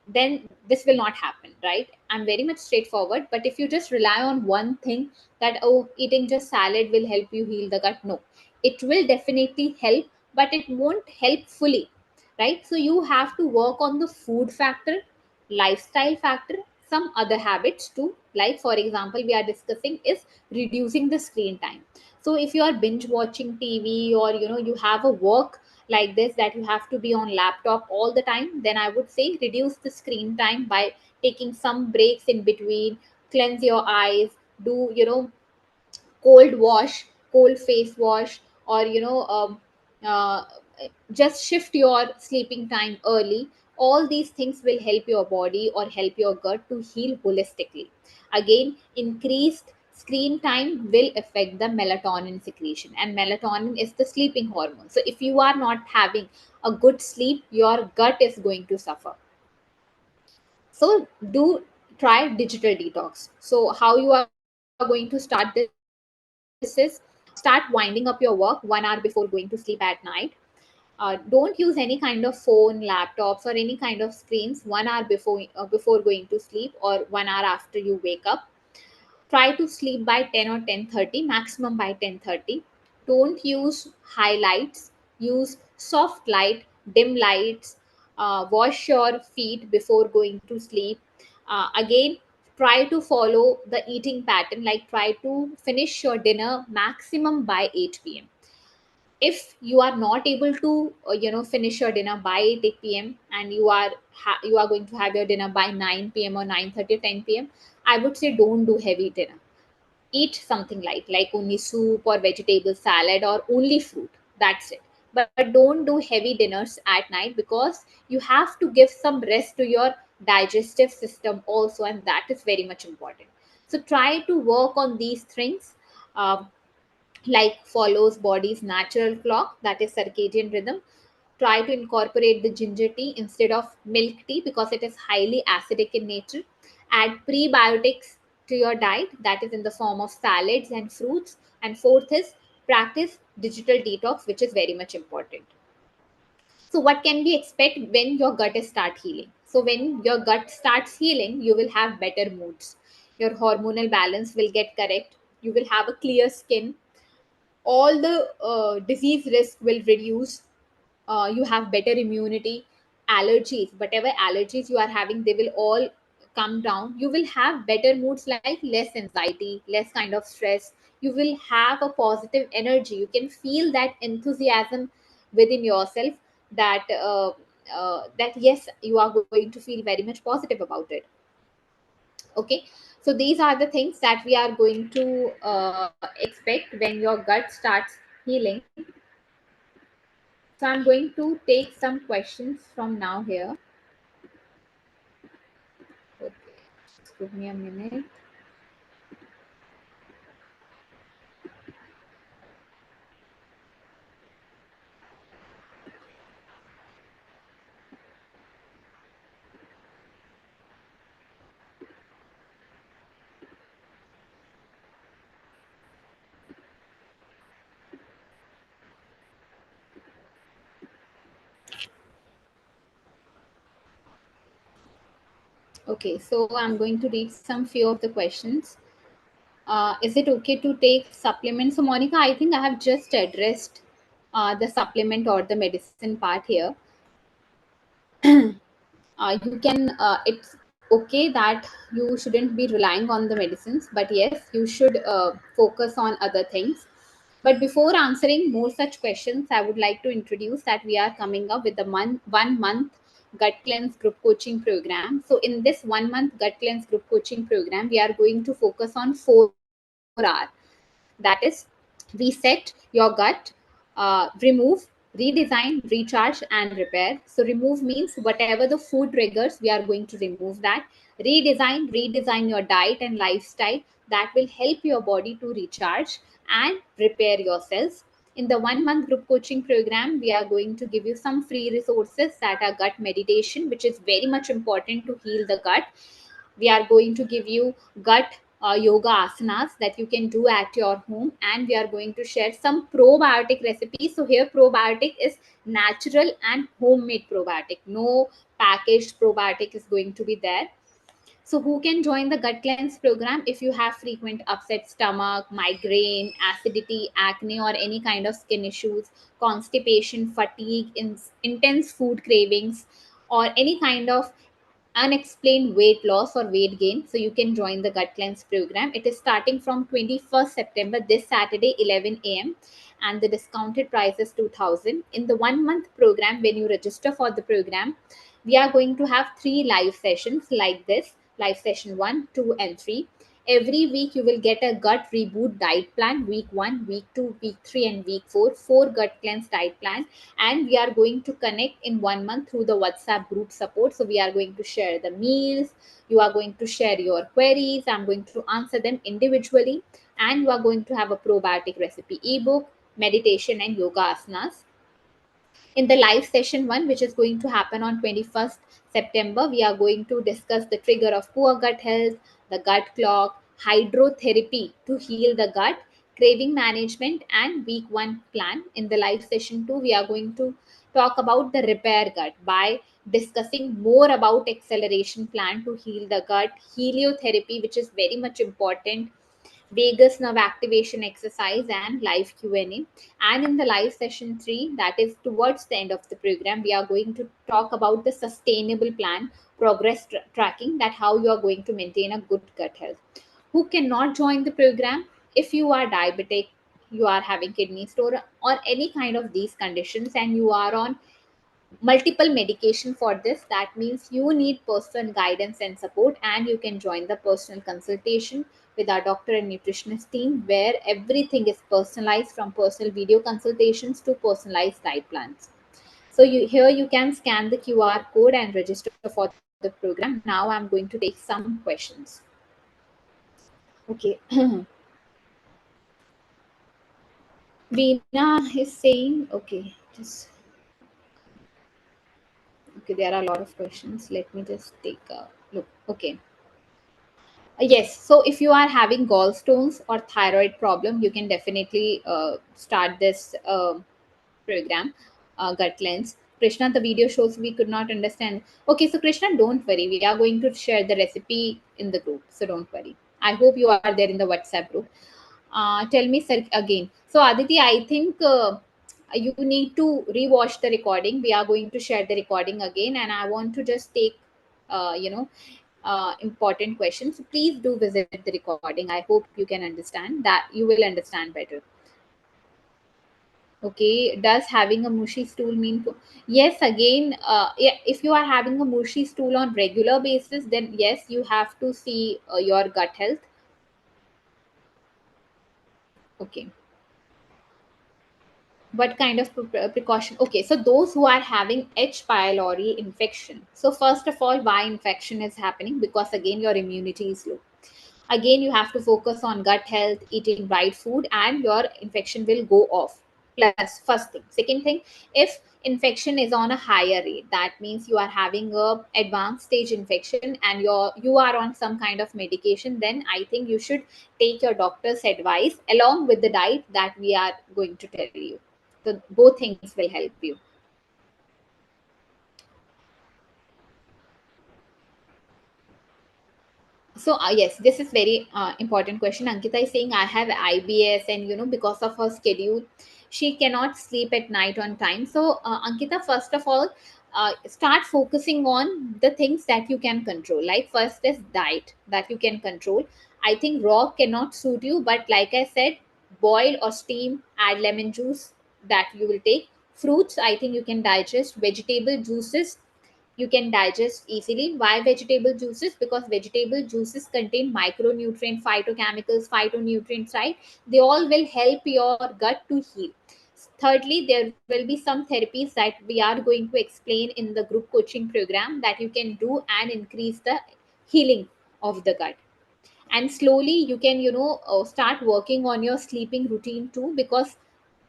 then this will not happen, right? I'm very much straightforward. But if you just rely on one thing, that, oh, eating just salad will help you heal the gut, no, it will definitely help, but it won't help fully, right? So you have to work on the food factor, lifestyle factor, some other habits too. Like for example, we are discussing is reducing the screen time. So if you are binge watching TV, or you have a work like this that you have to be on laptop all the time, then I would say reduce the screen time by taking some breaks in between, cleanse your eyes, do cold wash, cold face wash, or uh, just shift your sleeping time early. All these things will help your body or help your gut to heal holistically. Again, increased screen time will affect the melatonin secretion, and melatonin is the sleeping hormone. So if you are not having a good sleep, your gut is going to suffer. So do try digital detox. So how you are going to start this is, start winding up your work 1 hour before going to sleep at night. Don't use any kind of phone, laptops, or any kind of screens 1 hour before going to sleep, or 1 hour after you wake up. Try to sleep by 10 or 10:30, maximum by 10:30. Don't use highlights, use soft light, dim lights. Wash your feet before going to sleep. Again, try to follow the eating pattern, like try to finish your dinner maximum by 8 p.m. If you are not able to finish your dinner by 8 p.m. and you are going to have your dinner by 9 p.m. or 9:30 or 10 p.m., I would say don't do heavy dinner. Eat something light, like only soup or vegetable salad or only fruit. That's it. But don't do heavy dinners at night, because you have to give some rest to your digestive system also, and that is very much important. So try to work on these things. Um, like follows body's natural clock, that is circadian rhythm. Try to incorporate the ginger tea instead of milk tea, because it is highly acidic in nature. Add prebiotics to your diet, that is in the form of salads and fruits. And fourth is practice digital detox, which is very much important. So what can we expect when your gut is start healing? So when your gut starts healing, you will have better moods, your hormonal balance will get correct, You will have a clear skin. All the disease risk will reduce. You have better immunity. Allergies, whatever allergies you are having, they will all come down. You will have better moods, like less anxiety, less kind of stress. You will have a positive energy. You can feel that enthusiasm within yourself, that that yes, you are going to feel very much positive about it. Okay, so these are the things that we are going to expect when your gut starts healing. So I'm going to take some questions from now here. Okay, just give me a minute. Okay, so I'm going to read some few of the questions. Is it okay to take supplements? So Monica, I think I have just addressed the supplement or the medicine part here. You can it's okay that you shouldn't be relying on the medicines, but yes, you should focus on other things. But before answering more such questions, I would like to introduce that we are coming up with the 1 month gut cleanse group coaching program. So in this 1 month gut cleanse group coaching program, we are going to focus on 4R, that is reset your gut, remove, redesign, recharge, and repair. So remove means whatever the food triggers, we are going to remove that. Redesign your diet and lifestyle that will help your body to recharge and repair your cells. In the 1 month group coaching program, we are going to give you some free resources, that are gut meditation, which is very much important to heal the gut. We are going to give you gut yoga asanas that you can do at your home, and we are going to share some probiotic recipes. So here probiotic is natural and homemade probiotic, no packaged probiotic is going to be there. So, who can join the gut cleanse program? If you have frequent upset stomach, migraine, acidity, acne, or any kind of skin issues, constipation, fatigue, intense food cravings, or any kind of unexplained weight loss or weight gain, so you can join the gut cleanse program. It is starting from 21st September, this Saturday, 11 a.m., and the discounted price is 2000. In the 1 month program, when you register for the program, we are going to have 3 live sessions like this: live session 1, 2, and 3. Every week you will get a gut reboot diet plan: week 1, week 2, week 3, and week 4, 4 gut cleanse diet plan. And we are going to connect in 1 month through the WhatsApp group support. So we are going to share the meals, you are going to share your queries, I'm going to answer them individually, and you are going to have a probiotic recipe ebook, meditation, and yoga asanas. In the live session 1, which is going to happen on 21st September, we are going to discuss the trigger of poor gut health, the gut clock, hydrotherapy to heal the gut, craving management, and week 1 plan. In the live session 2, we are going to talk about the repair gut by discussing more about acceleration plan to heal the gut, heliotherapy, which is very much important, vagus nerve activation exercise, and live Q&A. And in the live session 3, that is towards the end of the program, we are going to talk about the sustainable plan, progress tracking, that how you are going to maintain a good gut health. Who cannot join the program? If you are diabetic, you are having kidney stone, or any kind of these conditions, and you are on multiple medication for this, that means you need personal guidance and support, and you can join the personal consultation with our doctor and nutritionist team, where everything is personalized, from personal video consultations to personalized diet plans. So here you can scan the QR code and register for the program. Now I'm going to take some questions. Okay. Veena is saying, okay, just okay, there are a lot of questions, let me just take a look. Okay. Yes, so if you are having gallstones or thyroid problem, you can definitely start this program, gut cleanse. Krishna, the video shows we could not understand. Okay, so Krishna, don't worry. We are going to share the recipe in the group, so don't worry. I hope you are there in the WhatsApp group. Tell me, sir, again. So, Aditi, I think you need to rewatch the recording. We are going to share the recording again, and I want to just take, uh, you know, important questions. So please do visit the recording. I hope you can understand that. You will understand better. Okay. Does having a mushy stool mean? Yes. Again, yeah. If you are having a mushy stool on regular basis, then yes, you have to see your gut health. Okay. What kind of precaution? Okay, so those who are having H pylori infection, so first of all, why infection is happening? Because again, your immunity is low. Again, you have to focus on gut health, eating right food, and your infection will go off. Plus, first thing. Second thing, if infection is on a higher rate, that means you are having a advanced stage infection and you are on some kind of medication, then I think you should take your doctor's advice along with the diet that we are going to tell you. So both things will help you. So yes, this is very important question. Ankita is saying I have IBS, and because of her schedule, she cannot sleep at night on time. So Ankita, first of all, start focusing on the things that you can control. Like first is diet that you can control. I think raw cannot suit you, but like I said, boil or steam, add lemon juice that you will take. Fruits, I think you can digest. Vegetable juices, you can digest easily. Why vegetable juices? Because vegetable juices contain micronutrient, phytonutrients, right? They all will help your gut to heal. Thirdly, there will be some therapies that we are going to explain in the group coaching program that you can do and increase the healing of the gut. And slowly you can start working on your sleeping routine too, because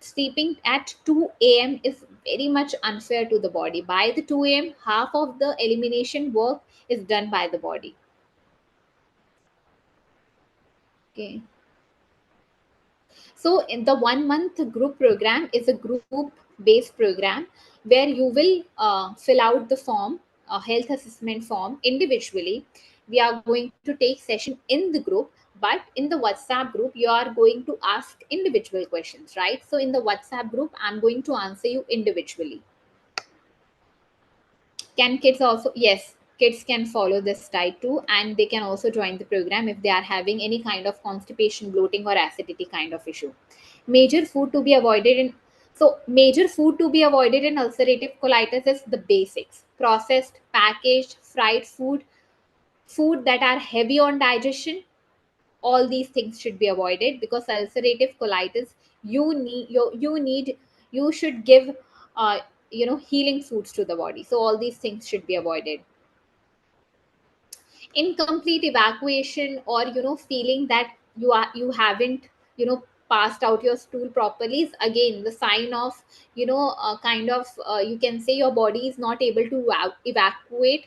sleeping at 2 a.m. is very much unfair to the body. By the 2 a.m., half of the elimination work is done by the body. Okay. So, in the 1 month group program is a group based program where you will fill out the form, a health assessment form individually. We are going to take session in the group, but in the WhatsApp group, you are going to ask individual questions, right? So, in the WhatsApp group, I'm going to answer you individually. Can kids also? Yes, kids can follow this diet too, and they can also join the program if they are having any kind of constipation, bloating, or acidity kind of issue. Major food to be avoided in Major food to be avoided in ulcerative colitis is the basics: processed, packaged, fried food, food that are heavy on digestion. All these things should be avoided, because ulcerative colitis, you should give healing foods to the body. So all these things should be avoided. Incomplete evacuation, or feeling that you haven't passed out your stool properly, is again the sign of kind of you can say your body is not able to evacuate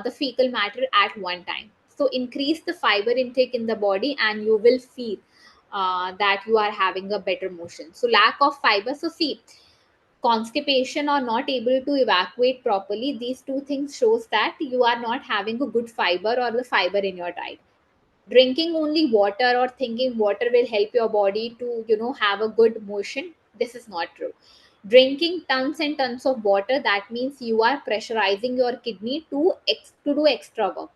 the fecal matter at one time. So increase the fiber intake in the body, and you will feel that you are having a better motion. So lack of fiber, so see, constipation or not able to evacuate properly, these two things shows that you are not having a good fiber or the fiber in your diet. Drinking only water or thinking water will help your body to have a good motion, this is not true. Drinking tons and tons of water, that means you are pressurizing your kidney to do extra work.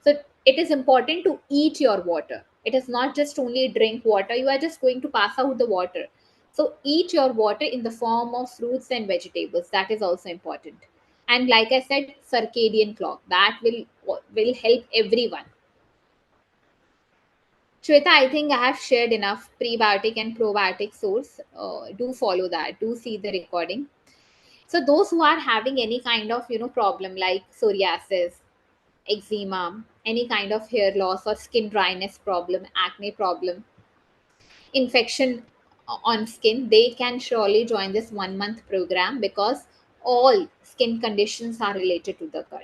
So it is important to eat your water. It is not just only drink water, you are just going to pass out the water. So eat your water in the form of fruits and vegetables, that is also important. And like I said, circadian clock, that will help everyone. Shweta, I think I have shared enough prebiotic and probiotic source. Do follow that. Do see the recording. So those who are having any kind of problem like psoriasis, eczema, any kind of hair loss or skin dryness problem, acne problem, infection on skin, they can surely join this 1 month program, because all skin conditions are related to the gut.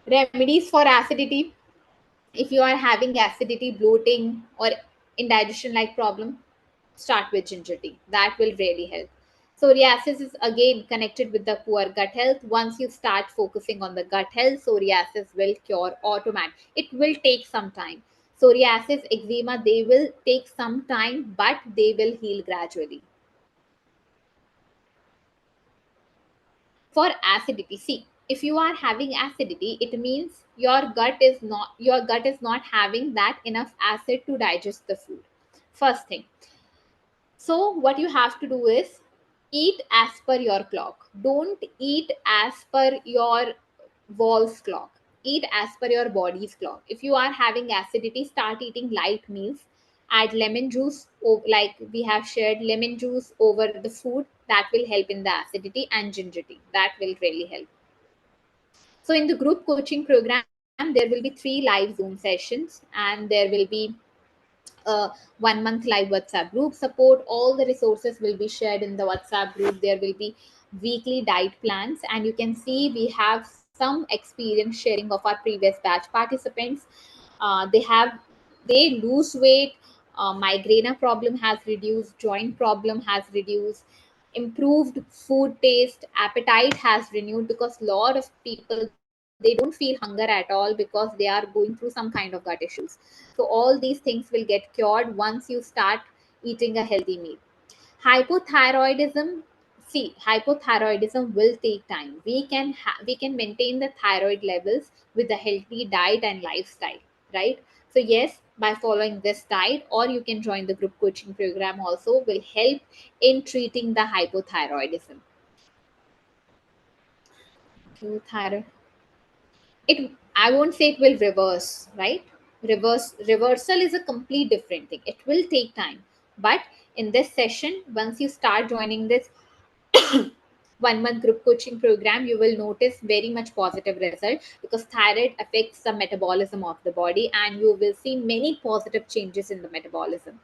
Remedies for acidity. If you are having acidity, bloating, or indigestion like problem, start with ginger tea. That will really help. Psoriasis is again connected with the poor gut health. Once you start focusing on the gut health, psoriasis will cure automatic. It will take some time. Psoriasis, eczema, they will take some time, but they will heal gradually. For acidity, see, if you are having acidity, it means your gut is not having that enough acid to digest the food. First thing. So, what you have to do is eat as per your clock. Don't eat as per your wall's clock. Eat as per your body's clock. If you are having acidity, start eating light meals. Add lemon juice, like we have shared lemon juice over the food. That will help in the acidity, and ginger tea. That will really help. So, in the group coaching program, there will be 3 live Zoom sessions, and there will be uh, 1 month live WhatsApp group support. All the resources will be shared in the WhatsApp group. There will be weekly diet plans, and you can see we have some experience sharing of our previous batch participants. They lose weight. Migraine problem has reduced. Joint problem has reduced. Improved food taste, appetite has renewed, because a lot of people, they don't feel hunger at all because they are going through some kind of gut issues. So all these things will get cured once you start eating a healthy meal. Hypothyroidism, see, hypothyroidism will take time. We can maintain the thyroid levels with a healthy diet and lifestyle, right? So yes, by following this diet, or you can join the group coaching program also, will help in treating the hypothyroidism. Thyroid, it, I won't say it will reverse, right? Reversal is a complete different thing. It will take time, but in this session, once you start joining this 1 month group coaching program, you will notice very much positive result, because thyroid affects the metabolism of the body, and you will see many positive changes in the metabolism.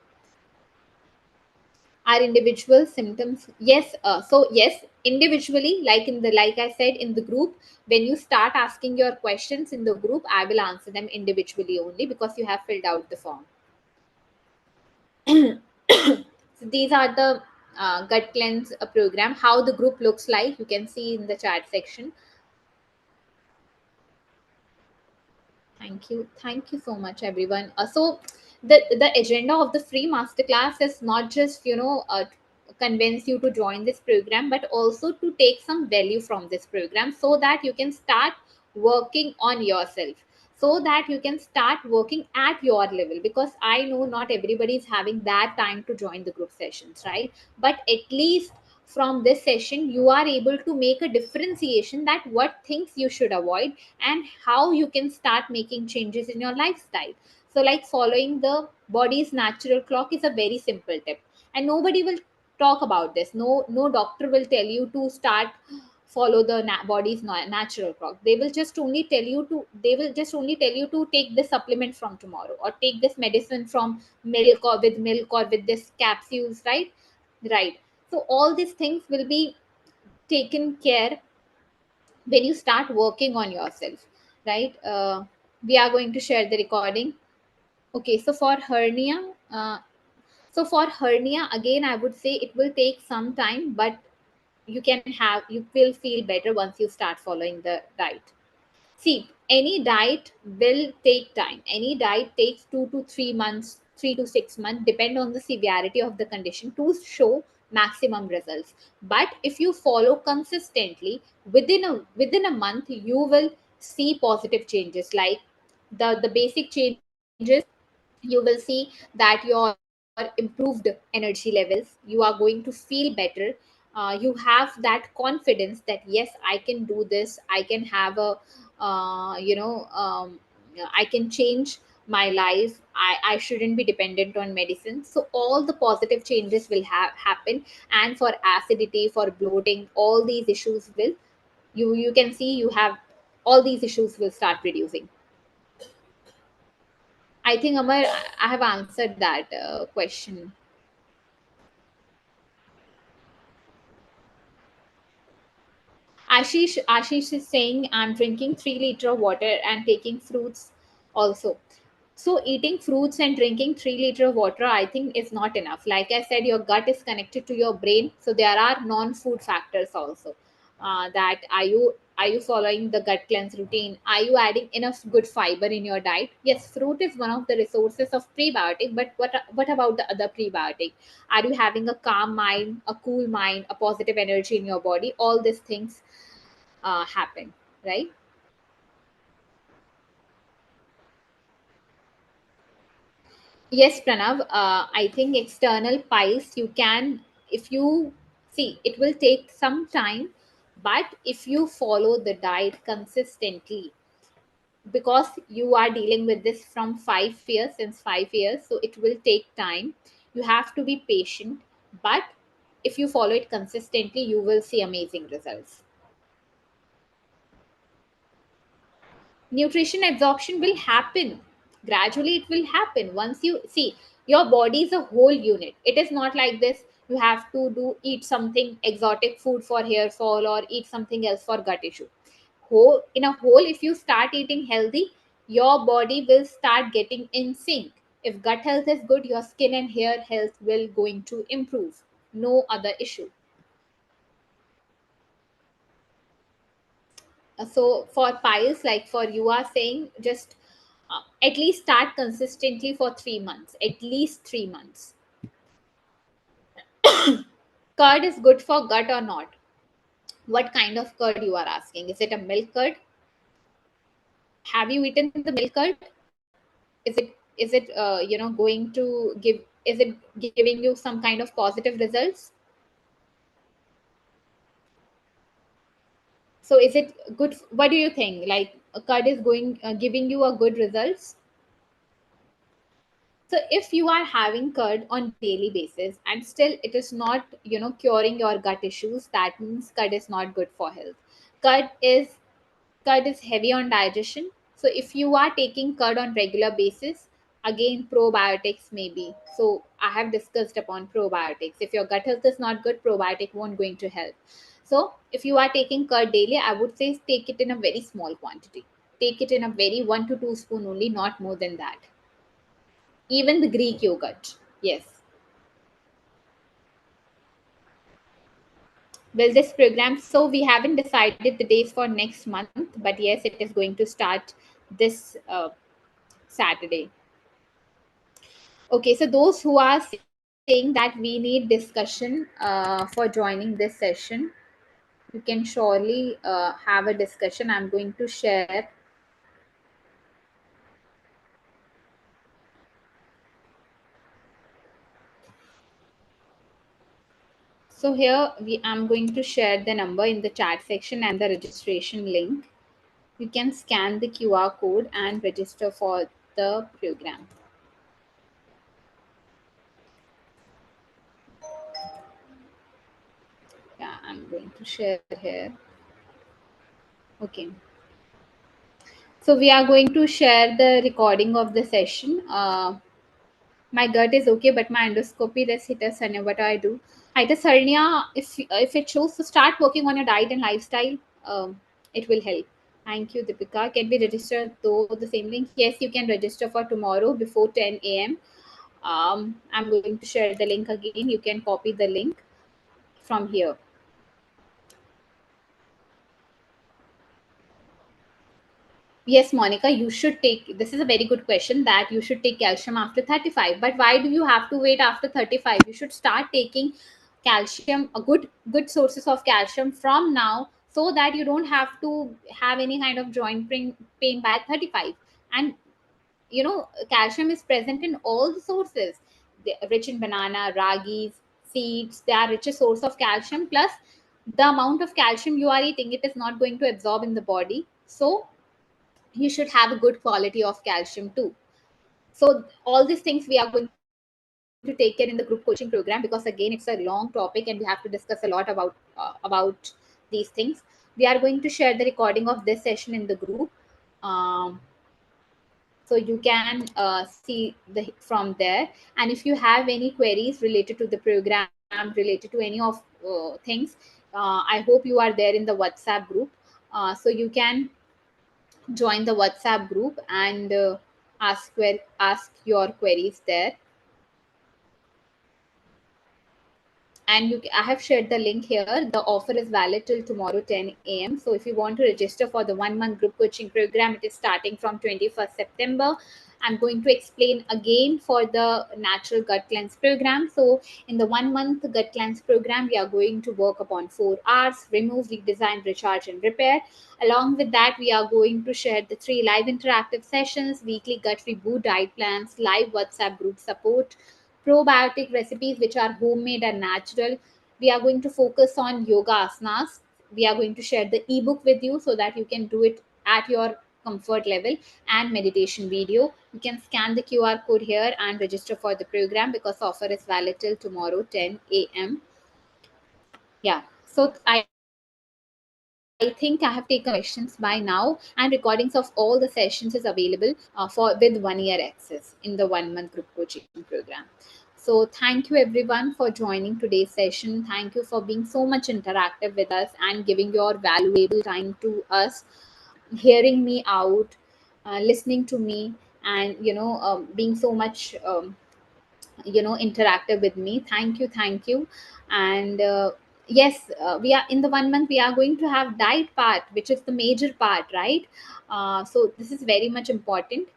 Are individual symptoms, yes, so yes, individually, like I said, in the group, when you start asking your questions in the group, I will answer them individually only, because you have filled out the form. So these are the gut cleanse program. How the group looks like, you can see in the chat section. Thank you so much, everyone. So the agenda of the free masterclass is not just convince you to join this program, but also to take some value from this program, so that you can start working on yourself, so that you can start working at your level. Because I know not everybody is having that time to join the group sessions, right? But at least from this session, you are able to make a differentiation that what things you should avoid, and how you can start making changes in your lifestyle. So, like, following the body's natural clock is a very simple tip, and nobody will talk about this. No doctor will tell you to start follow the body's natural clock. They will just only tell you to take this supplement from tomorrow, or take this medicine from milk, or with this capsules, right? Right. So all these things will be taken care when you start working on yourself, right? We are going to share the recording. Okay, so for hernia, again, I would say it will take some time, but you will feel better once you start following the diet. See, any diet will take time. Any diet takes 2 to 3 months, 3 to 6 months, depend on the severity of the condition, to show maximum results. But if you follow consistently, within a month, you will see positive changes. Like the basic changes, you will see that your improved energy levels, you are going to feel better. You have that confidence that yes, I can do this, I can have a I can change my life. I shouldn't be dependent on medicine. So all the positive changes will happen. And for acidity, for bloating, all these issues will, you can see, you have, all these issues will start reducing. I think, Amar, I have answered that question. Ashish is saying, I'm drinking 3 liter of water and taking fruits also. So eating fruits and drinking 3 liters of water, I think, is not enough. Like I said, your gut is connected to your brain, so there are non-food factors also. That are you following the gut cleanse routine? Are you adding enough good fiber in your diet? Yes, fruit is one of the resources of prebiotic, but what about the other prebiotic? Are you having a calm mind, a cool mind, a positive energy in your body? All these things happen, right? Yes, Pranav. I think external piles you can, if you see, it will take some time, but if you follow the diet consistently, because you are dealing with this from 5 years, since 5 years, so it will take time. You have to be patient, but if you follow it consistently, you will see amazing results. Nutrition absorption will happen gradually. It will happen once you see, your body is a whole unit. It is not like this, you have to do eat something exotic food for hair fall or eat something else for gut issue. Whole in a whole, if you start eating healthy, your body will start getting in sync. If gut health is good, your skin and hair health will going to improve. No other issue. So for piles, like for you are saying, just at least start consistently for 3 months, at least 3 months. Curd is good for gut or not? What kind of curd you are asking? Is it a milk curd? Have you eaten the milk curd? Is it going to give, is it giving you some kind of positive results? So is it good? What do you think? Like a curd is going giving you a good results? So if you are having curd on daily basis and still it is not, curing your gut issues, that means curd is not good for health. Curd is curd is heavy on digestion. So if you are taking curd on regular basis, again probiotics maybe. So I have discussed upon probiotics. If your gut health is not good, probiotic won't going to help. So if you are taking curd daily, I would say take it in a very small quantity. Take it in a very 1 to 2 spoon only, not more than that. Even the Greek yogurt. Yes. Well, this program, so we haven't decided the days for next month, but yes, it is going to start this Saturday. Okay, so those who are saying that we need discussion for joining this session, you can surely have a discussion. I'm going to share. So here I'm going to share the number in the chat section and the registration link. You can scan the QR code and register for the program. Yeah, I'm going to share here. Okay. So we are going to share the recording of the session. My gut is okay, but my endoscopy does hit us hernia. What do I do? Itis hernia, if it shows, so start working on your diet and lifestyle. It will help. Thank you, Deepika. Can we register though the same link? Yes, you can register for tomorrow before 10 a.m. I'm going to share the link again. You can copy the link from here. Yes, Monica, you should take. This is a very good question that you should take calcium after 35. But why do you have to wait after 35? You should start taking calcium, a good sources of calcium from now, so that you don't have to have any kind of joint pain by 35. And calcium is present in all the sources. Rich in banana, ragis, seeds. They are richest source of calcium. Plus, the amount of calcium you are eating, it is not going to absorb in the body. So you should have a good quality of calcium too. So all these things we are going to take care in the group coaching program, because again it's a long topic and we have to discuss a lot about these things. We are going to share the recording of this session in the group, um, so you can see the from there. And if you have any queries related to the program, related to any of things, I hope you are there in the WhatsApp group. So you can join the WhatsApp group, and ask your queries there. And I have shared the link here. The offer is valid till tomorrow 10 a.m. So if you want to register for the 1 month group coaching program, it is starting from 21st September. I'm going to explain again for the natural gut cleanse program. So in the 1 month gut cleanse program, we are going to work upon 4 hours: remove, redesign, recharge, and repair. Along with that, we are going to share the 3 live interactive sessions, weekly gut reboot diet plans, live WhatsApp group support, probiotic recipes which are homemade and natural. We are going to focus on yoga asanas. We are going to share the ebook with you so that you can do it at your comfort level, and meditation video. You can scan the QR code here and register for the program because offer is valid till tomorrow 10 a.m. Yeah. So I think I have taken questions by now, and recordings of all the sessions is available for with 1 year access in the 1 month group coaching program. So thank you everyone for joining today's session. Thank you for being so much interactive with us and giving your valuable time to us, hearing me out, listening to me, and being so much interactive with me. Thank you. And yes, we are in the 1 month, we are going to have diet part, which is the major part, right? So this is very much important.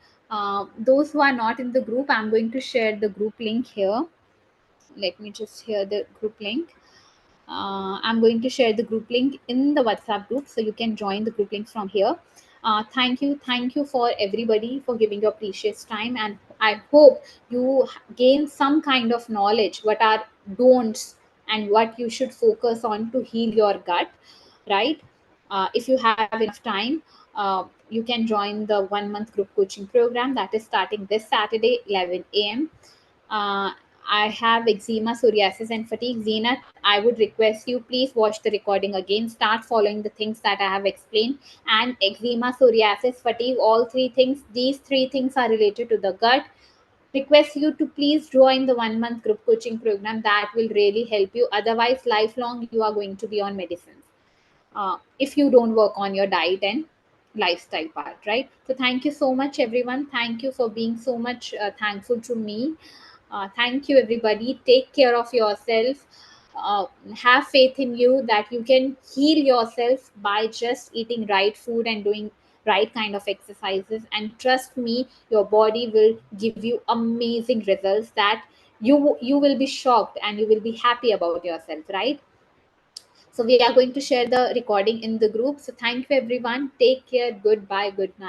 Those who are not in the group, I'm going to share the group link here. Let me just share the group link. I'm going to share the group link in the WhatsApp group, so you can join the group link from here. Thank you for everybody for giving your precious time, and I hope you gain some kind of knowledge what are don'ts and what you should focus on to heal your gut, right? If you have enough time, you can join the 1 month group coaching program that is starting this Saturday 11 a.m. uh, I have eczema, psoriasis, and fatigue. Zenat, I would request you please watch the recording again. Start following the things that I have explained. And eczema, psoriasis, fatigue, all three things. These three things are related to the gut. Request you to please join the 1 month group coaching program. That will really help you. Otherwise, lifelong you are going to be on medicines if you don't work on your diet and lifestyle part, right? So thank you so much everyone. Thank you for being so much thankful to me. Thank you everybody. Take care of yourself. Have faith in you that you can heal yourself by just eating right food and doing right kind of exercises, and trust me, your body will give you amazing results that you will be shocked and you will be happy about yourself, right? So we are going to share the recording in the group. So thank you everyone. Take care. Goodbye. Good night.